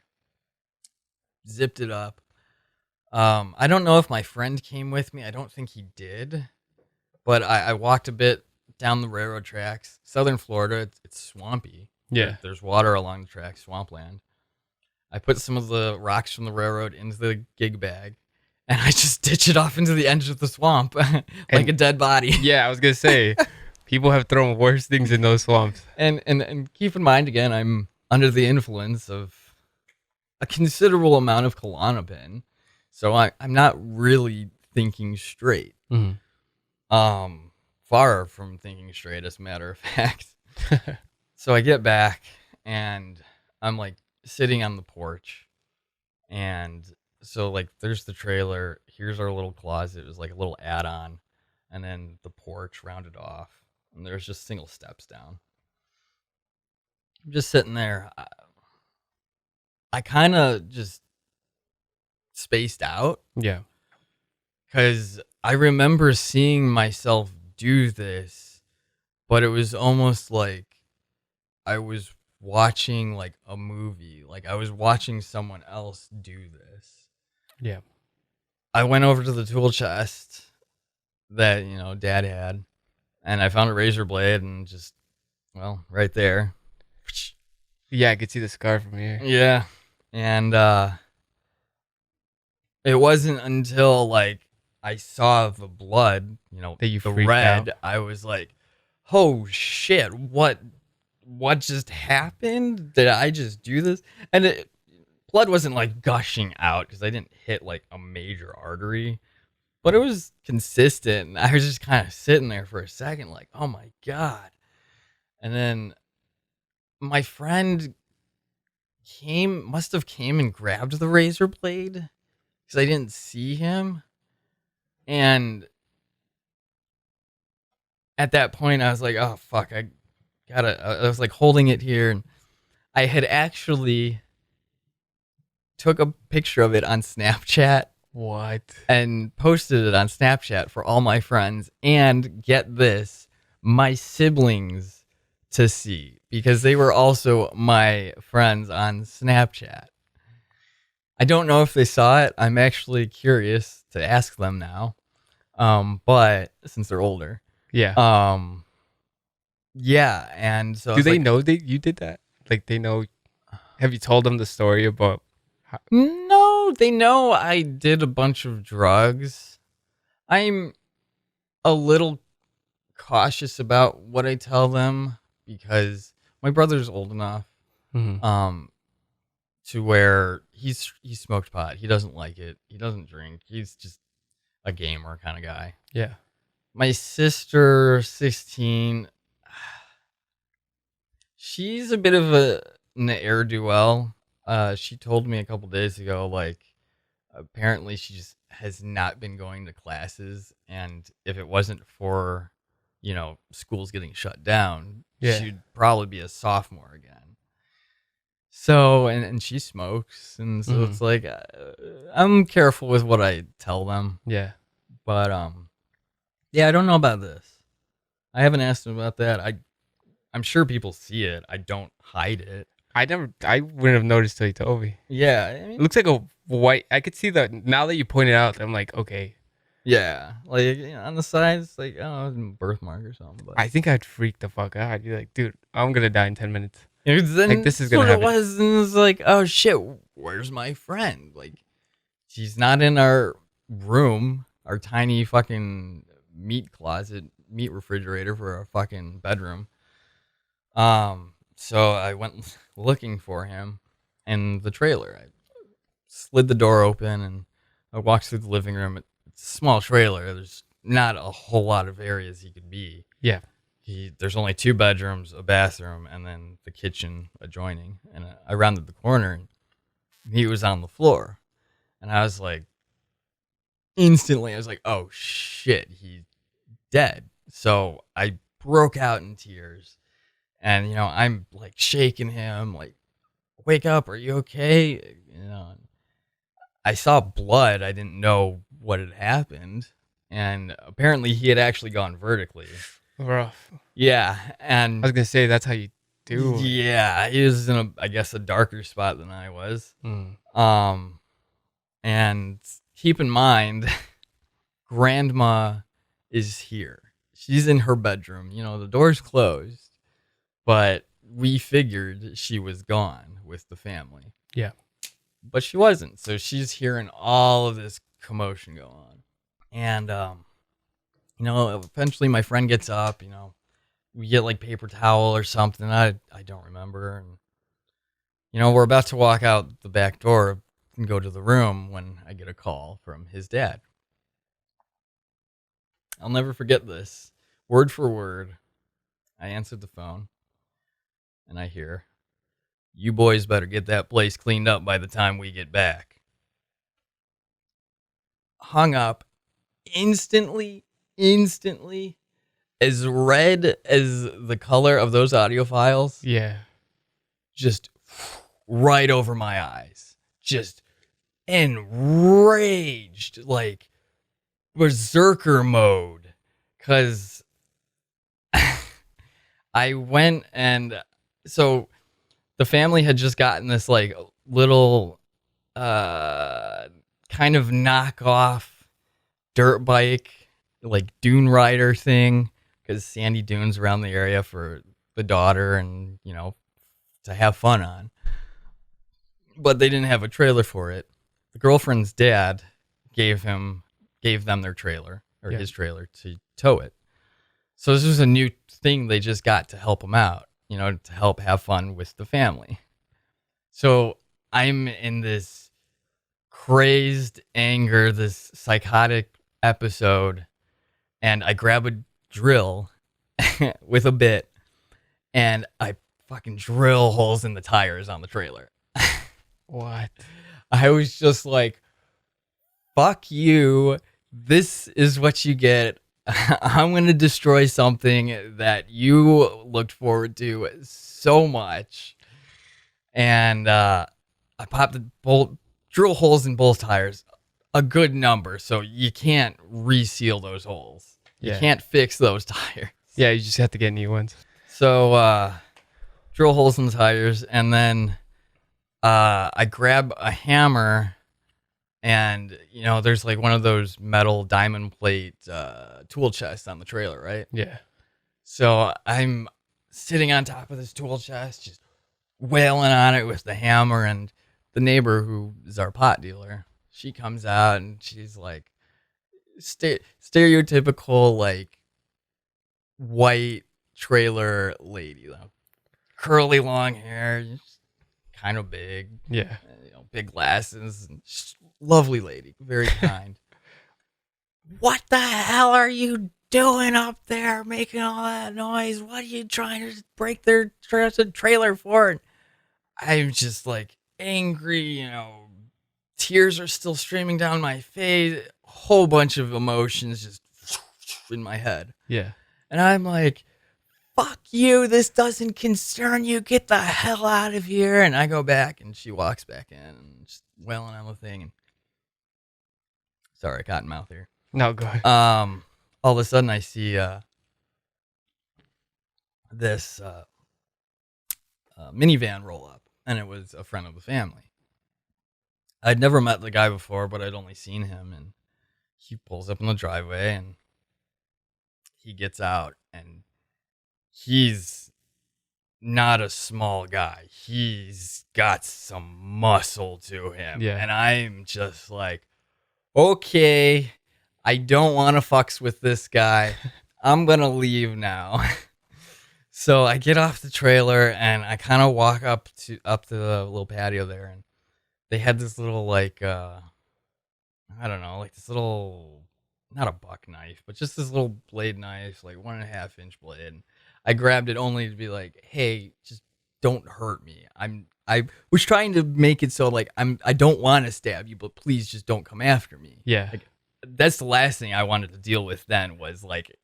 zipped it up. I don't know if my friend came with me. I don't think he did, but I walked a bit down the railroad tracks. Southern Florida, it's swampy. Yeah. There's water along the tracks, swampland. I put some of the rocks from the railroad into the gig bag, and I just ditch it off into the edge of the swamp like a dead body. Yeah, I was gonna say, people have thrown worse things in those swamps. And keep in mind, again, I'm under the influence of a considerable amount of Klonopin, so I'm not really thinking straight. Mhm. Far from thinking straight, as a matter of fact. So I get back, and I'm like sitting on the porch, and so like there's the trailer. Here's our little closet. It was like a little add-on, and then the porch rounded off, and there's just single steps down. I'm just sitting there. I kind of just spaced out Yeah. because I remember seeing myself do this, but it was almost like I was watching like a movie. Like I was watching someone else do this. Yeah. I went over to the tool chest that, Dad had, and I found a razor blade and just, well, right there. Yeah, I could see the scar from here. Yeah. And it wasn't until like I saw the blood, That you the freaked red, out. I was like, oh shit, what just happened? Did I just do this? And blood wasn't like gushing out because I didn't hit like a major artery, but it was consistent. I was just kind of sitting there for a second like, oh my God. And then my friend must have came and grabbed the razor blade because I didn't see him. And at that point I was like, oh fuck, I was like holding it here, and I had actually took a picture of it on Snapchat What? and posted it on Snapchat for all my friends, and get this, my siblings to see, because they were also my friends on Snapchat. I don't know if they saw it. I'm actually curious to ask them now. But since they're older. Yeah. Yeah, and so Do they know that you did that? Like they know? Have you told them the story about? No, they know I did a bunch of drugs. I'm a little cautious about what I tell them because my brother's old enough Mhm. to where he smoked pot. He doesn't like it. He doesn't drink. He's just a gamer kind of guy. Yeah. My sister, 16, she's a bit of an ne'er-do-well. She told me a couple days ago, like, apparently she just has not been going to classes, and if it wasn't for, schools getting shut down, Yeah. she'd probably be a sophomore again. So, and she smokes, and so it's like, I'm careful with what I tell them. Yeah. But, yeah, I don't know about this. I haven't asked them about that. I'm sure people see it. I don't hide it. I wouldn't have noticed till you told me. Yeah, I It mean, looks like a white. I could see that now that you point it out. I'm like, okay. yeah, like on the sides, like birthmark or something. But I think I'd freak the fuck out. I'd be like, dude, I'm gonna die in 10 minutes. then like, this is that's gonna what happen. it was, and it was like, oh shit, where's my friend? Like, she's not in our room, our tiny fucking meat refrigerator for our fucking bedroom. So I went looking for him in the trailer. I slid the door open and I walked through the living room. It's a small trailer. There's not a whole lot of areas he could be. Yeah. There's only 2 bedrooms, a bathroom, and then the kitchen adjoining. And I rounded the corner and he was on the floor. And I was like, instantly I was like, oh shit, he's dead. So I broke out in tears, and I'm like shaking him, like, wake up, are you okay? I saw blood. I didn't know what had happened, and apparently he had actually gone vertically. Rough. Yeah, I and was gonna say that's how you do it. yeah, he was in I guess, a darker spot than I was. Mm. And keep in mind, Grandma is here. She's in her bedroom. The door's closed, but we figured she was gone with the family. Yeah. But she wasn't. So she's hearing all of this commotion go on. And, eventually my friend gets up, we get like paper towel or something. I don't remember. And, we're about to walk out the back door and go to the room when I get a call from his dad. I'll never forget this. Word for word, I answered the phone and I hear, "You boys better get that place cleaned up by the time we get back." Hung up instantly, as red as the color of those audio files, Yeah. just right over my eyes. Just enraged, like berserker mode. Because I went and so the family had just gotten this like little kind of knockoff dirt bike, like dune rider thing, because sandy dunes around the area for the daughter and to have fun on. But they didn't have a trailer for it. The girlfriend's dad gave them their trailer, or his trailer, to tow it. So this was a new thing they just got to help them out, to help have fun with the family. So I'm in this crazed anger, this psychotic episode, and I grab a drill with a bit, and I fucking drill holes in the tires on the trailer. What? I was just like, fuck you. This is what you get. I'm going to destroy something that you looked forward to so much. And I popped drill holes in both tires, a good number. So you can't reseal those holes. You can't fix those tires. Yeah, you just have to get new ones. So drill holes in the tires, and then I grab a hammer, and there's like one of those metal diamond plate tool chests on the trailer, right? Yeah. So I'm sitting on top of this tool chest, just wailing on it with the hammer, and the neighbor, who is our pot dealer, she comes out and she's like stereotypical like white trailer lady, curly long hair, kind of big. Yeah. Big glasses. Lovely lady. Very kind. What the hell are you doing up there making all that noise? What are you trying to break their trailer for? And I'm just like angry, tears are still streaming down my face. A whole bunch of emotions just in my head. Yeah. And I'm like, fuck you, this doesn't concern you, get the hell out of here. And I go back, and she walks back in and just wailing on the thing. And sorry, cotton mouth here. No, go ahead. All of a sudden I see this minivan roll up, and it was a friend of the family. I'd never met the guy before, but I'd only seen him, and he pulls up in the driveway, and he gets out, and he's not a small guy. He's got some muscle to him. Yeah. And I'm just like, okay, I don't want to fucks with this guy. I'm going to leave now. So I get off the trailer, and I kind of walk up to the little patio there, and they had this little like I don't know, like this little, not a buck knife, but just this little blade knife, like 1.5-inch blade. And I grabbed it only to be like, hey, just don't hurt me. I was trying to make it so like I don't want to stab you, but please just don't come after me. Yeah. Like, that's the last thing I wanted to deal with then was like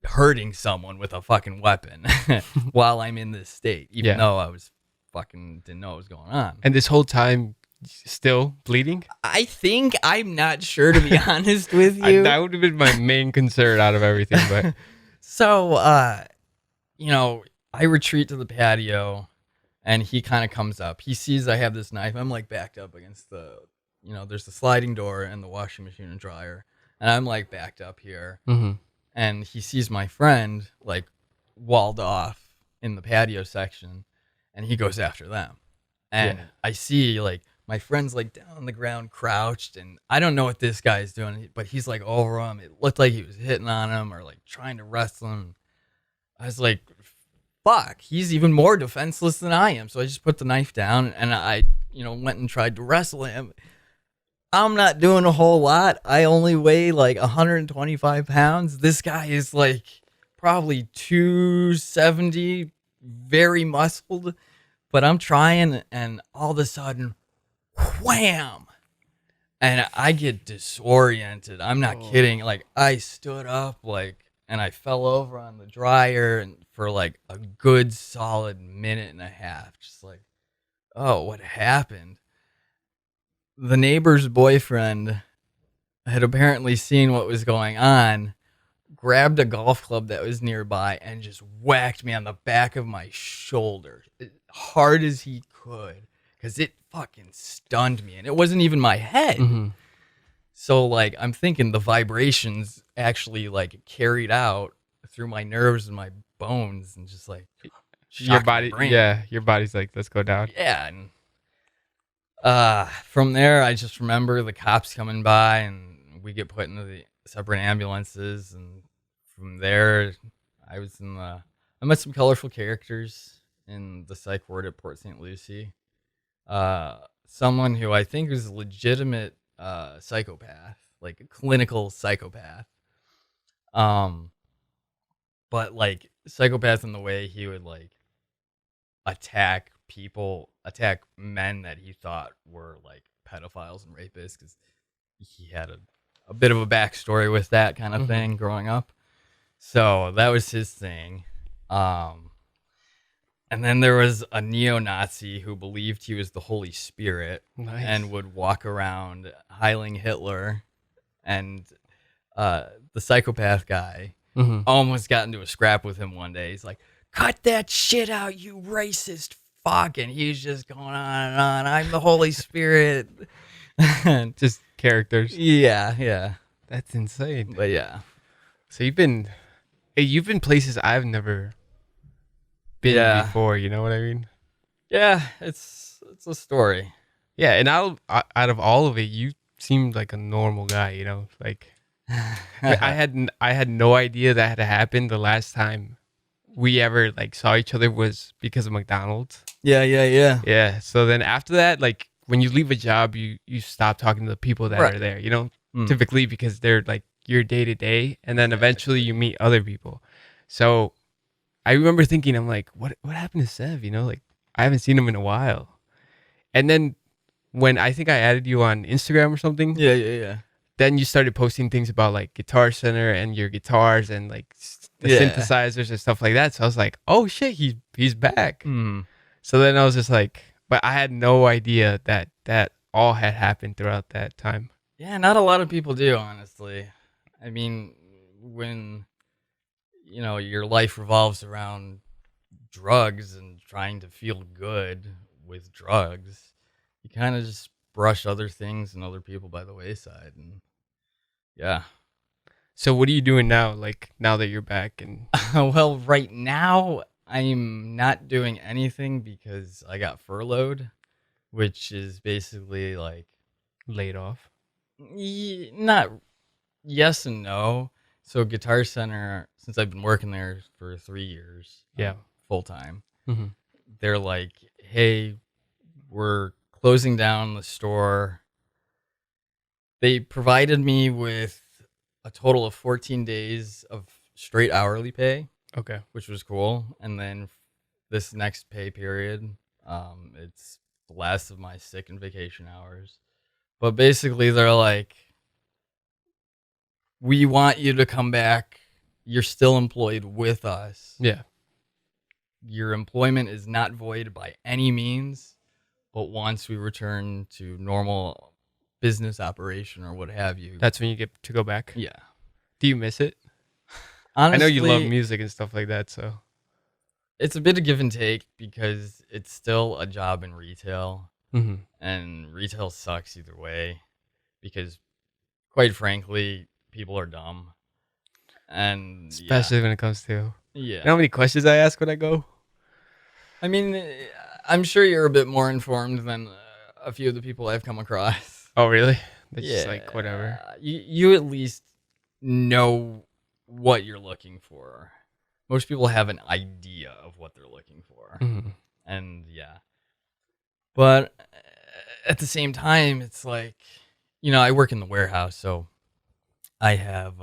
hurting someone with a fucking weapon while I'm in this state, even Yeah. though I was fucking didn't know what was going on. And this whole time, still bleeding? I'm not sure, to be honest with you. That would have been my main concern out of everything. But So, I retreat to the patio and he kind of comes up. He sees I have this knife. I'm like backed up against there's the sliding door and the washing machine and dryer. And I'm like backed up here. mm-hmm. And he sees my friend like walled off in the patio section and he goes after them. And I see like my friend's like down on the ground crouched and I don't know what this guy's doing, but he's like over him. It looked like he was hitting on him or like trying to wrestle him. I was like, fuck, he's even more defenseless than I am. So I just put the knife down and I, went and tried to wrestle him. I'm not doing a whole lot. I only weigh like 125 pounds. This guy is like probably 270, very muscled, but I'm trying and all of a sudden, wham! And I get disoriented. I'm not kidding. Like I stood up and I fell over on the dryer and for like a good solid minute and a half. Just like, oh, what happened? The neighbor's boyfriend had apparently seen what was going on, grabbed a golf club that was nearby, and just whacked me on the back of my shoulder as hard as he could because it fucking stunned me. And it wasn't even my head. Mm-hmm. So, like, I'm thinking the vibrations actually, like, carried out through my nerves and my bones and just, like, Your body, brain. yeah, your body's like, let's go down. Yeah, and from there, I just remember the cops coming by and we get put into the separate ambulances. And from there, I met some colorful characters in the psych ward at Port St. Lucie. Someone who I think is a legitimate psychopath, like a clinical psychopath. But like psychopath in the way he would like attack men that he thought were like pedophiles and rapists because he had a bit of a backstory with that kind of thing growing up. So that was his thing. And then there was a neo-Nazi who believed he was the Holy Spirit and would walk around Heiling Hitler. And the psychopath guy almost got into a scrap with him one day. He's like, cut that shit out, you racist fuck. And he's just going on and on. I'm the Holy Spirit. Just characters. Yeah. That's insane. But yeah. So you've been places I've never been before. You know what I mean? Yeah, it's a story. Yeah, and out of all of it, you seemed like a normal guy. You know, like I had no idea that had happened. The last time we ever like saw each other was because of McDonald's. Yeah. Yeah. So then after that, like when you leave a job, you stop talking to the people that are there. You know, typically because they're like your day to day, and then eventually you meet other people. So I remember thinking, I'm like, what happened to Sev? You know, like I haven't seen him in a while. And then when I think I added you on Instagram or something, yeah. Then you started posting things about like Guitar Center and your guitars and like the synthesizers and stuff like that. So I was like, oh shit, he's back. So then I was just like, but I had no idea that all had happened throughout that time. Yeah, not a lot of people do, honestly. I mean, when your life revolves around drugs and trying to feel good with drugs, you kind of just brush other things and other people by the wayside. And yeah. So what are you doing now? Like now that you're back and well, right now I'm not doing anything because I got furloughed, which is basically like laid off. Not yes and no. So Guitar Center, since I've been working there for 3 years, full time, they're like, hey, we're closing down the store. They provided me with a total of 14 days of straight hourly pay. Okay. Which was cool. And then this next pay period, it's the last of my sick and vacation hours. But basically they're like, we want you to come back. You're still employed with us. Yeah. Your employment is not void by any means, but once we return to normal business operation or what have you. That's when you get to go back. Yeah. Do you miss it? Honestly, I know you love music and stuff like that, so it's a bit of give and take because it's still a job in retail, and retail sucks either way because, quite frankly, people are dumb. And especially when it comes to yeah. You know how many questions I ask when I go? I mean, I'm sure you're a bit more informed than a few of the people I've come across. Oh, really? That's just like whatever. You at least know what you're looking for. Most people have an idea of what they're looking for. And yeah. But at the same time, it's like, I work in the warehouse, so I have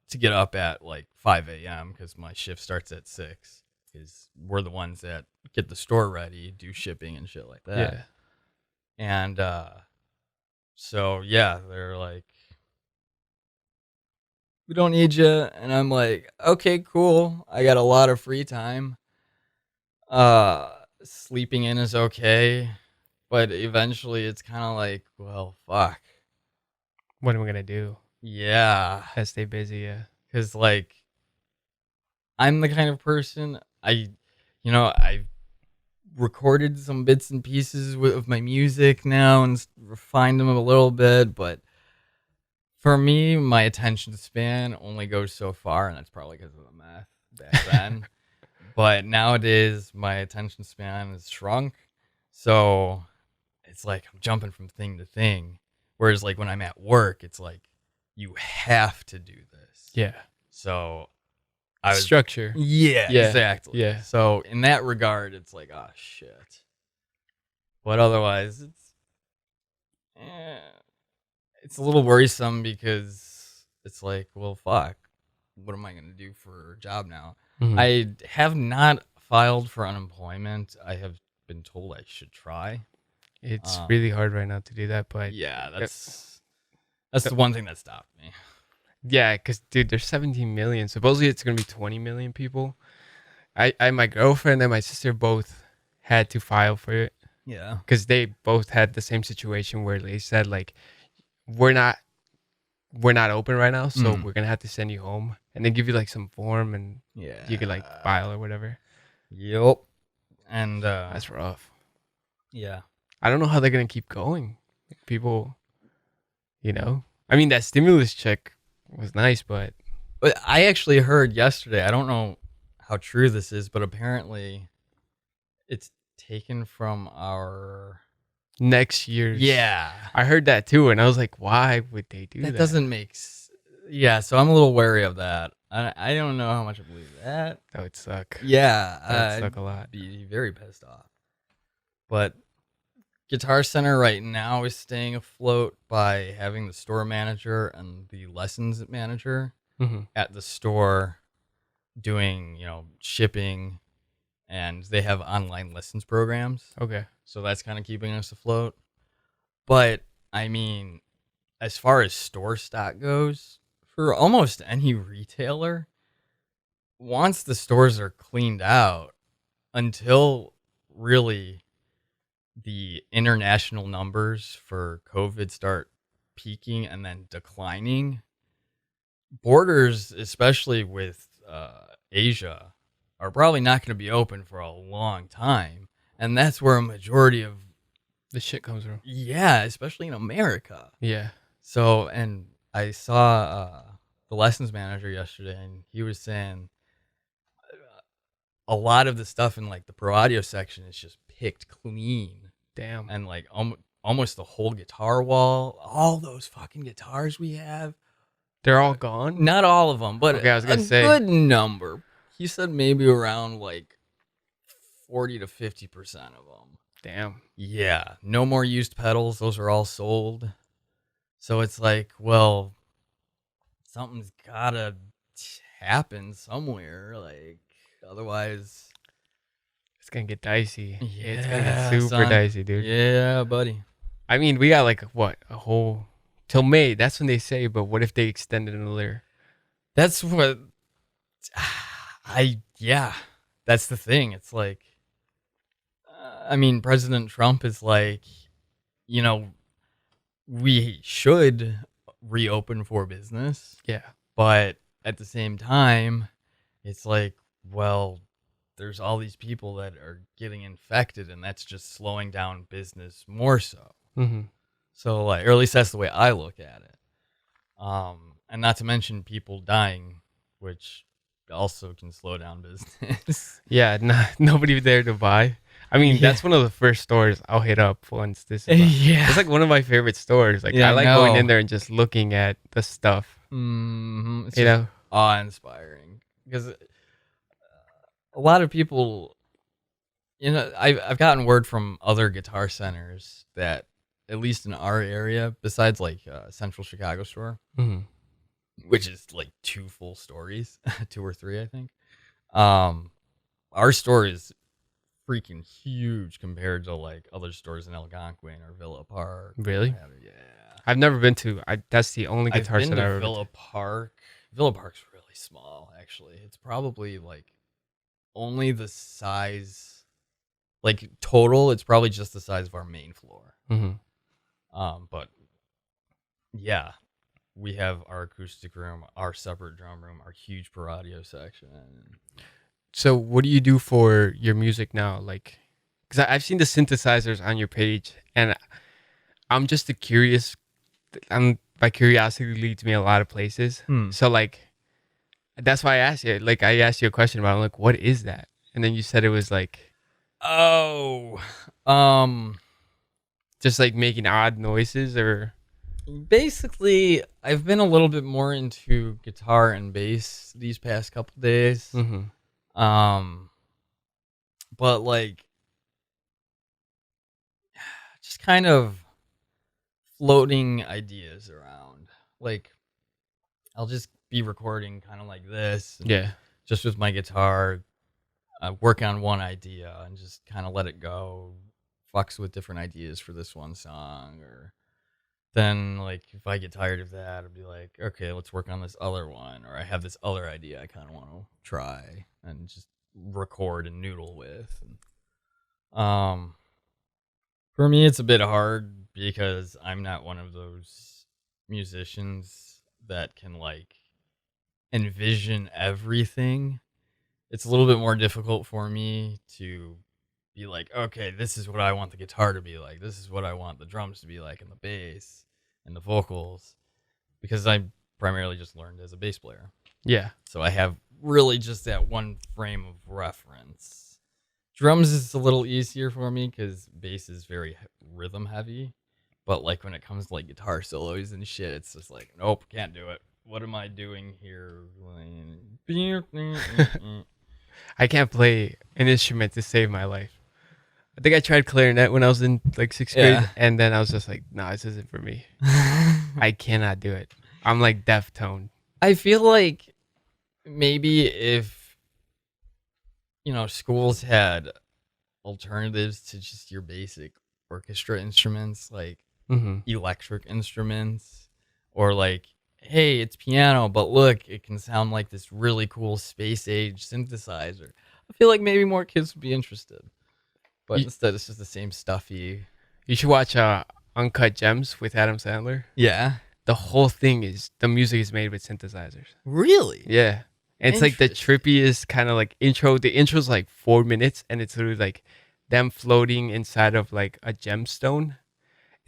to get up at like 5 a.m. because my shift starts at 6. Because we're the ones that get the store ready, do shipping and shit like that. Yeah. And so, yeah, they're like, we don't need you. And I'm like, okay, cool. I got a lot of free time. Sleeping in is okay. But eventually it's kind of like, well, fuck. What am I going to do? Yeah. I stay busy, yeah. Because, like, I'm the kind of person, I've recorded some bits and pieces of my music now and refined them a little bit, but for me, my attention span only goes so far, and that's probably because of the meth back then. But nowadays, my attention span is shrunk, so it's like I'm jumping from thing to thing. Whereas, like, when I'm at work, it's like, you have to do this. Yeah. So structure. Yeah, exactly. Yeah. So in that regard, it's like, oh shit. But otherwise, it's a little worrisome because it's like, well, fuck. What am I gonna do for a job now? I have not filed for unemployment. I have been told I should try. It's really hard right now to do that, but yeah, that's the one thing that stopped me. Yeah, because dude, there's 17 million. Supposedly it's gonna be 20 million people. My girlfriend and my sister both had to file for it. Yeah, because they both had the same situation where they said like, we're not open right now, so we're gonna have to send you home, and they give you like some form, and you can like file or whatever. Yep, and that's rough. Yeah, I don't know how they're gonna keep going. People, I mean, that stimulus check was nice, but I actually heard yesterday, I don't know how true this is, but apparently it's taken from our next year's. Yeah. I heard that too, and I was like, why would they do that? That doesn't make yeah, so I'm a little wary of that. I don't know how much I believe that. That would suck. Yeah. That would suck a lot. I'd be very pissed off. But Guitar Center right now is staying afloat by having the store manager and the lessons manager at the store doing, shipping, and they have online lessons programs. Okay. So that's kind of keeping us afloat. But, I mean, as far as store stock goes, for almost any retailer, once the stores are cleaned out, until really the international numbers for COVID start peaking and then declining, borders, especially with Asia, are probably not going to be open for a long time. And that's where a majority of the shit comes from. Yeah, especially in America. Yeah. So, and I saw the lessons manager yesterday, and he was saying a lot of the stuff in like the pro audio section is just picked clean. Damn. And like almost the whole guitar wall, all those fucking guitars we have, they're all gone? Not all of them, but okay, I was gonna say good number. He said maybe around like 40 to 50% of them. Damn. Yeah, no more used pedals. Those are all sold. So it's like, well, something's gotta happen somewhere. Like, otherwise, it's gonna get dicey. Yeah, it's gonna get super dicey, dude. Yeah, buddy. I mean, we got like what, a whole till May. That's when they say. But what if they extend it another? That's what yeah, that's the thing. It's like, I mean, President Trump is like, you know, we should reopen for business, Yeah. but at the same time, it's like, well, there's all these people that are getting infected, and that's just slowing down business more so. Mm-hmm. So, like, or at least that's the way I look at it. And not to mention people dying, which also can slow down business. Yeah. Nobody there to buy. I mean, Yeah. that's one of the first stores I'll hit up once this is. Yeah. It's like one of my favorite stores. Like Yeah, I I like going in know. there and just looking at the stuff. It's You just know. awe-inspiring because a lot of people, I've gotten word from other guitar centers that, at least in our area, besides like Central Chicago store, Mm-hmm. which is like 2 full stories, 2 or 3, I think. Our store is freaking huge compared to like other stores in Algonquin or Villa Park. Really? Yeah. I've never been to. That's the only I've guitar been set I've to ever been Villa to. Park. Villa Park's really small, actually. It's probably like only the size, like total, it's probably just the size of our main floor. But yeah, we have our acoustic room, our separate drum room, our huge per audio section. So, what do you do for your music now? Like, because I've seen the synthesizers on your page, and I'm just a curious. My curiosity leads me a lot of places. So, like, that's why I asked you. Like, I asked you a question about, like, what is that? And then you said it was like, Oh, just like making odd noises, or basically, I've been a little bit more into guitar and bass these past couple days. But like, just kind of floating ideas around. Like, I'll just be recording kind of like this, and yeah, just with my guitar, work on one idea and just kind of let it go. Fucks with different ideas for this one song, or then like if I get tired of that, I'll be like, okay, let's work on this other one, or I have this other idea I kind of want to try and just record and noodle with. And, for me, it's a bit hard because I'm not one of those musicians that can like envision everything. It's a little bit more difficult for me to be like, okay, this is what I want the guitar to be like. This is what I want the drums to be like, and the bass and the vocals, because I primarily just learned as a bass player. yeah. So I have really just that one frame of reference. Drums is a little easier for me because bass is very rhythm heavy. But like when it comes to like guitar solos and shit, it's just like, nope, can't do it. What am I doing here? I can't play an instrument to save my life. I think I tried clarinet when I was in like 6th grade, and then I was just like, no, this isn't for me. I cannot do it. I'm like deaf tone. I feel like maybe if schools had alternatives to just your basic orchestra instruments, like electric instruments, or like, hey, it's piano, but look, it can sound like this really cool space age synthesizer. I feel like maybe more kids would be interested. But instead, it's just the same stuffy. You should watch Uncut Gems with Adam Sandler. Yeah. The whole thing is, the music is made with synthesizers. Really? Yeah. It's like the trippiest kind of like intro. The intro's like 4 minutes, and it's literally like them floating inside of like a gemstone.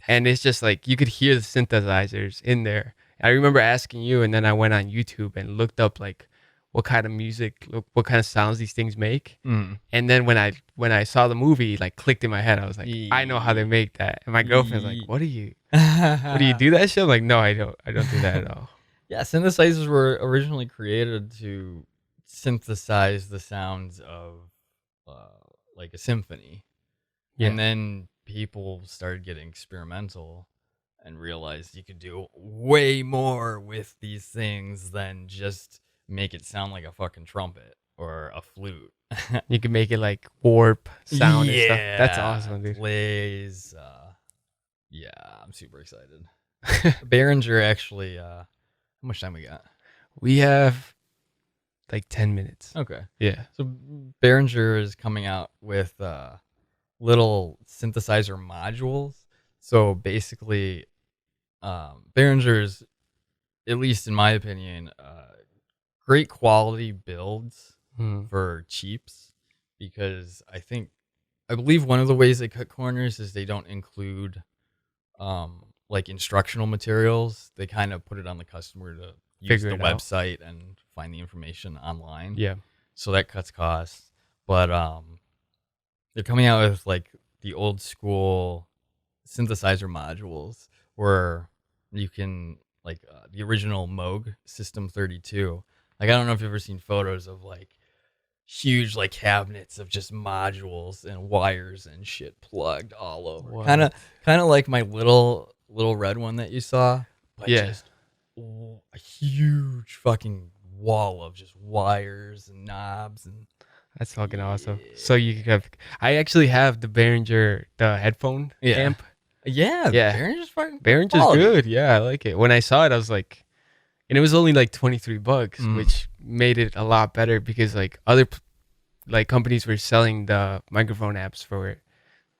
And it's just like, you could hear the synthesizers in there. I remember asking you, and then I went on YouTube and looked up like what kind of music, what kind of sounds these things make. And then when I saw the movie, like clicked in my head, I was like, I know how they make that. And my girlfriend's like, what do you do that shit? I'm like, no, I don't do that at all. Yeah, synthesizers were originally created to synthesize the sounds of like a symphony. Yeah. And then people started getting experimental and realized you could do way more with these things than just make it sound like a fucking trumpet or a flute. You can make it like warp sound and stuff. That's awesome, dude. Plays. Yeah, I'm super excited. Behringer actually. How much time we got? We have like 10 minutes. Okay. Yeah. So Behringer is coming out with little synthesizer modules. So basically, Behringer's, at least in my opinion, great quality builds for cheaps, because I believe one of the ways they cut corners is they don't include like instructional materials. They kind of put it on the customer to use the website and find the information online. Yeah. So that cuts costs. But they're coming out with like the old school synthesizer modules where you can like the original Moog System 32. Like, I don't know if you've ever seen photos of like huge like cabinets of just modules and wires and shit plugged all over. Kind of like my little red one that you saw, but just a huge fucking wall of just wires and knobs. And that's fucking awesome. So I actually have the Behringer, the headphone amp. Yeah. Behringer's fucking Behringer's good. Yeah, I like it. When I saw it, I was like, and it was only like $23, which made it a lot better, because like other like companies were selling the microphone amps for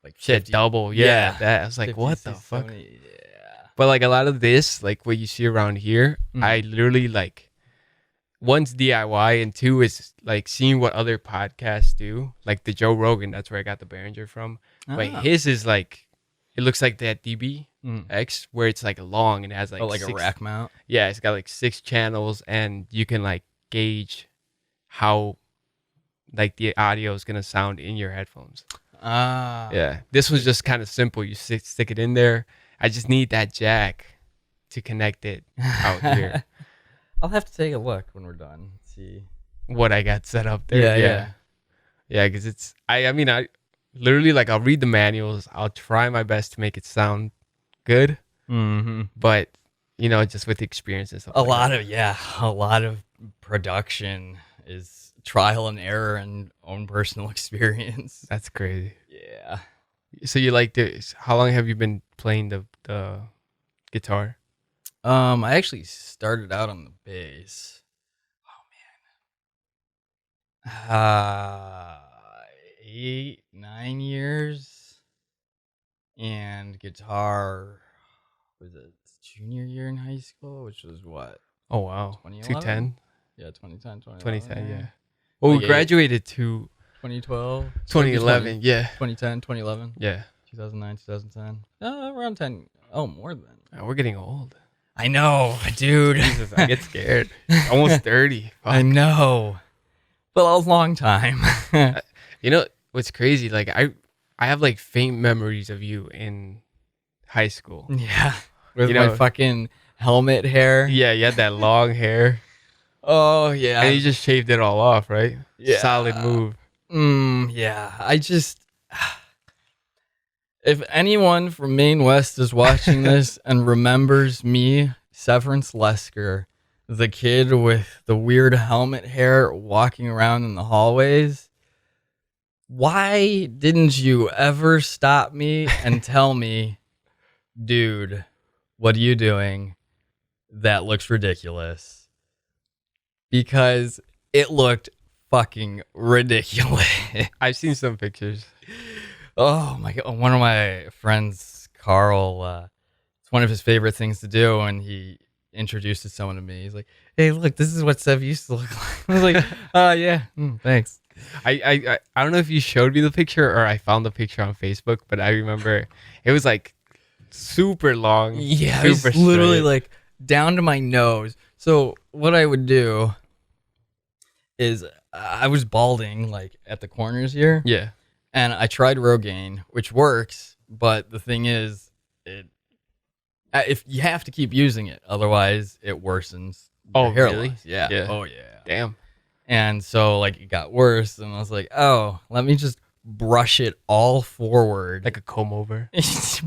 like shit double. Yeah, that I was like, 50, what the 60, fuck? 70, yeah. But like a lot of this, like what you see around here, I literally like, one's DIY and two is like seeing what other podcasts do, like the Joe Rogan. That's where I got the Behringer from. But his is like, it looks like that DB X, where it's like long and it has like a rack mount. Yeah, it's got like 6 channels, and you can like gauge how like the audio is gonna sound in your headphones. Yeah, this was just kind of simple. You stick it in there. I just need that jack to connect it out here. I'll have to take a look when we're done. See what I got set up there. Yeah. Because it's I mean I literally, like, I'll read the manuals. I'll try my best to make it sound good. But you know, just with the experience and stuff. A lot of production is trial and error and own personal experience. That's crazy. Yeah. So you like this? How long have you been playing the guitar? I actually started out on the bass. Oh man. 8, 9 years, and guitar was it junior year in high school, which was what? Oh wow, 2010. Yeah, 2010, 2010. Yeah. Well, we graduated to 2012, 2011. Yeah. 2010, 2011. Yeah. 2009, 2010. Around 10. Oh, more than. Oh, we're getting old. I know, dude. Jesus, I get scared. Almost 30. Fuck. I know. But that was a long time. You know what's crazy? Like I have like faint memories of you in high school. Yeah, with my fucking helmet hair. Yeah, you had that long hair. Oh yeah, and you just shaved it all off, right? Yeah, solid move. Yeah, I just. If anyone from Maine West is watching this and remembers me, Sev Lesker, the kid with the weird helmet hair walking around in the hallways, why didn't you ever stop me and tell me, dude, what are you doing? That looks ridiculous. Because it looked fucking ridiculous. I've seen some pictures. Oh my God. One of my friends, Carl, it's one of his favorite things to do, and he introduces someone to me. He's like, hey, look, this is what Sev used to look like. I was like, yeah, thanks. I don't know if you showed me the picture or I found the picture on Facebook, but I remember it was like super long. Yeah, it was literally like down to my nose. So what I would do is I was balding like at the corners here. Yeah. And I tried Rogaine, which works, but the thing is, if you have to keep using it, otherwise it worsens. Oh, hair really? loss. Yeah. Oh, yeah. Damn. And so, like, it got worse, and I was like, oh, let me just brush it all forward. Like a comb over?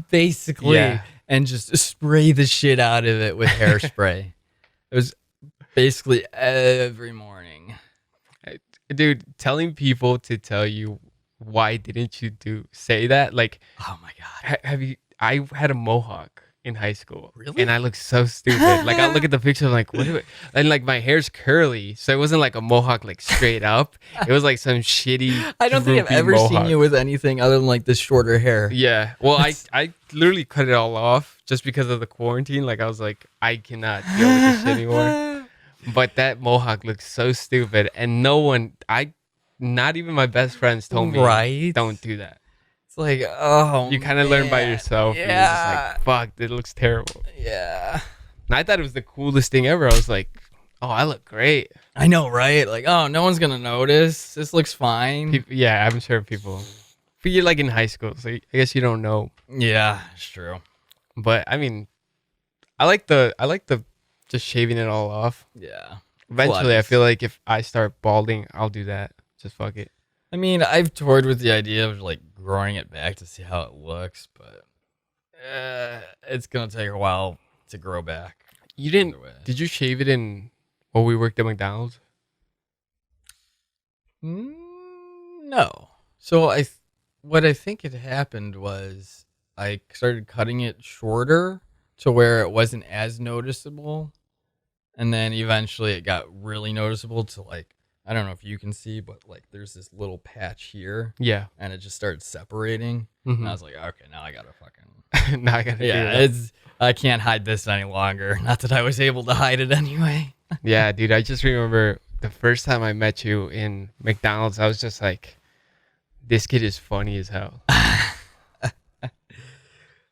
Basically. And just spray the shit out of it with hairspray. It was basically every morning. Dude, telling people to tell you, why didn't you say that? Like, oh my God. I had a mohawk in high school. Really? And I look so stupid. Like, I look at the picture, I'm like, what do I... And, like, my hair's curly, so it wasn't, like, a mohawk, like, straight up. It was, like, some shitty, I don't think I've ever seen you with anything other than, like, this shorter hair. Yeah. Well, I literally cut it all off just because of the quarantine. Like, I was like, I cannot deal with this shit anymore. But that mohawk looks so stupid. And not even my best friends told me, Right? don't do that. It's like, oh, You kind of learn by yourself. Yeah. And you're just like, fuck, it looks terrible. Yeah. And I thought it was the coolest thing ever. I was like, oh, I look great. I know, right? Like, oh, no one's going to notice. This looks fine. Yeah, I'm sure people. But you're like in high school, so I guess you don't know. Yeah, it's true. But I mean, I like the just shaving it all off. Yeah. Eventually, I feel like if I start balding, I'll do that. Just fuck it. I mean, I've toyed with the idea of like growing it back to see how it looks, but it's gonna take a while to grow back. You didn't? Did you shave it in while we worked at McDonald's? No. So what I think had happened was I started cutting it shorter to where it wasn't as noticeable, and then eventually it got really noticeable to like, I don't know if you can see, but like there's this little patch here. Yeah. And it just started separating. Mm-hmm. And I was like, okay, now I gotta fucking now I gotta yeah, I can't hide this any longer. Not that I was able to hide it anyway. Yeah, dude, I just remember the first time I met you in McDonald's, I was just like, this kid is funny as hell.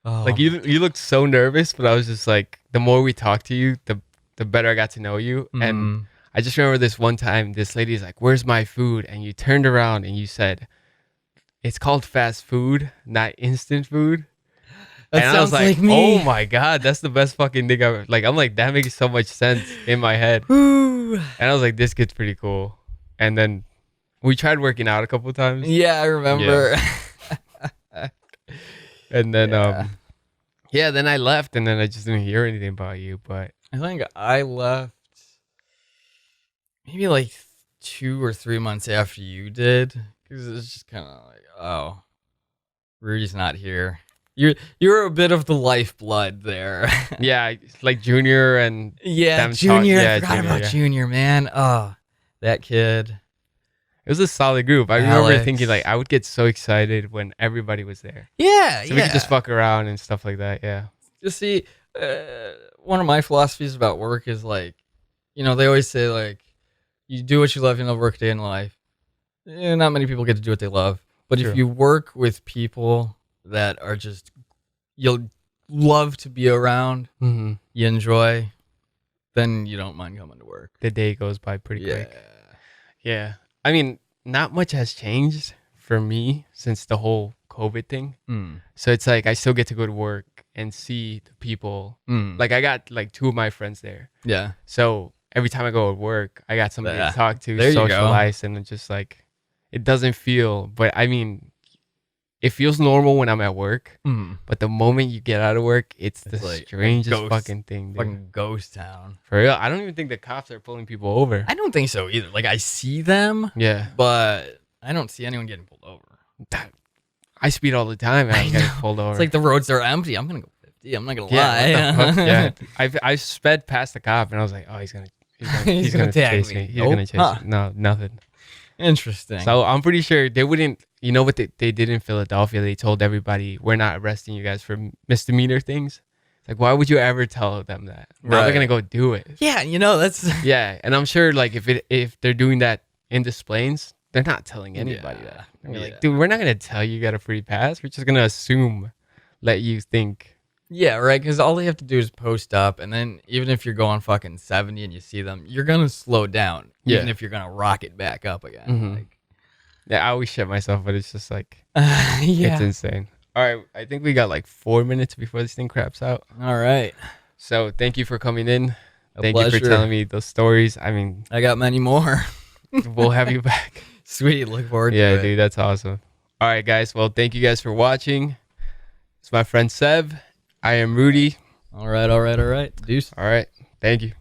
Oh. Like you looked so nervous, but I was just like, the more we talked to you, the better I got to know you. And I just remember this one time, this lady's like, where's my food? And you turned around and you said, it's called fast food, not instant food. That and sounds I was like, me. oh my God, that's the best fucking thing ever. Like, I'm like, that makes so much sense in my head. Ooh. And I was like, this kid's pretty cool. And then we tried working out a couple of times. Yeah, I remember. Yeah. And then, then I left and then I just didn't hear anything about you. But I think I left maybe like 2 or 3 months after you did, because it was just kind of like, oh, Rudy's not here. You're a bit of the lifeblood there. yeah, like Junior and Junior. I forgot about Junior, man. Oh, that kid. It was a solid group. I remember thinking like I would get so excited when everybody was there. Yeah, so we could just fuck around and stuff like that. Yeah. You see, one of my philosophies about work is like, you know, they always say like, you do what you love, you know, work day in life. Not many people get to do what they love, but if you work with people that are just you'll love to be around, you enjoy, then you don't mind coming to work. The day goes by pretty quick. Yeah. I mean, not much has changed for me since the whole COVID thing. So it's like I still get to go to work and see the people. Like I got like 2 of my friends there. Yeah. So every time I go to work, I got somebody to talk to, socialize, and it's just like it doesn't feel. But I mean, it feels normal when I'm at work. But the moment you get out of work, it's the like strangest fucking thing. Dude. Fucking ghost town. For real. I don't even think the cops are pulling people over. I don't think so either. Like I see them. Yeah. But I don't see anyone getting pulled over. I speed all the time and I'm getting pulled over. It's like the roads are empty. I'm gonna go 50. I'm not gonna lie. Yeah. I sped past the cop and I was like, oh, he's gonna chase me. He's gonna chase me. No, nothing. Interesting. So I'm pretty sure they wouldn't. You know what they did in Philadelphia? They told everybody, we're not arresting you guys for misdemeanor things. It's like, why would you ever tell them that? Now they're gonna go do it. Yeah, you know that's. Yeah, and I'm sure like if they're doing that in displays, they're not telling anybody that. They're like, dude, we're not gonna tell you got a free pass. We're just gonna assume, let you think. Yeah, right. Because all they have to do is post up, and then even if you're going fucking 70 and you see them, you're gonna slow down. Even if you're gonna rocket back up again. Like, yeah, I always shit myself, but it's just like, it's insane. All right, I think we got like 4 minutes before this thing craps out. All right. So thank you for coming in. Thank you for telling me those stories. I mean, I got many more. We'll have you back. Sweet. Look forward to it. Yeah, dude, that's awesome. All right, guys. Well, thank you guys for watching. It's my friend Sev. I am Rudy. All right. Deuce. All right. Thank you.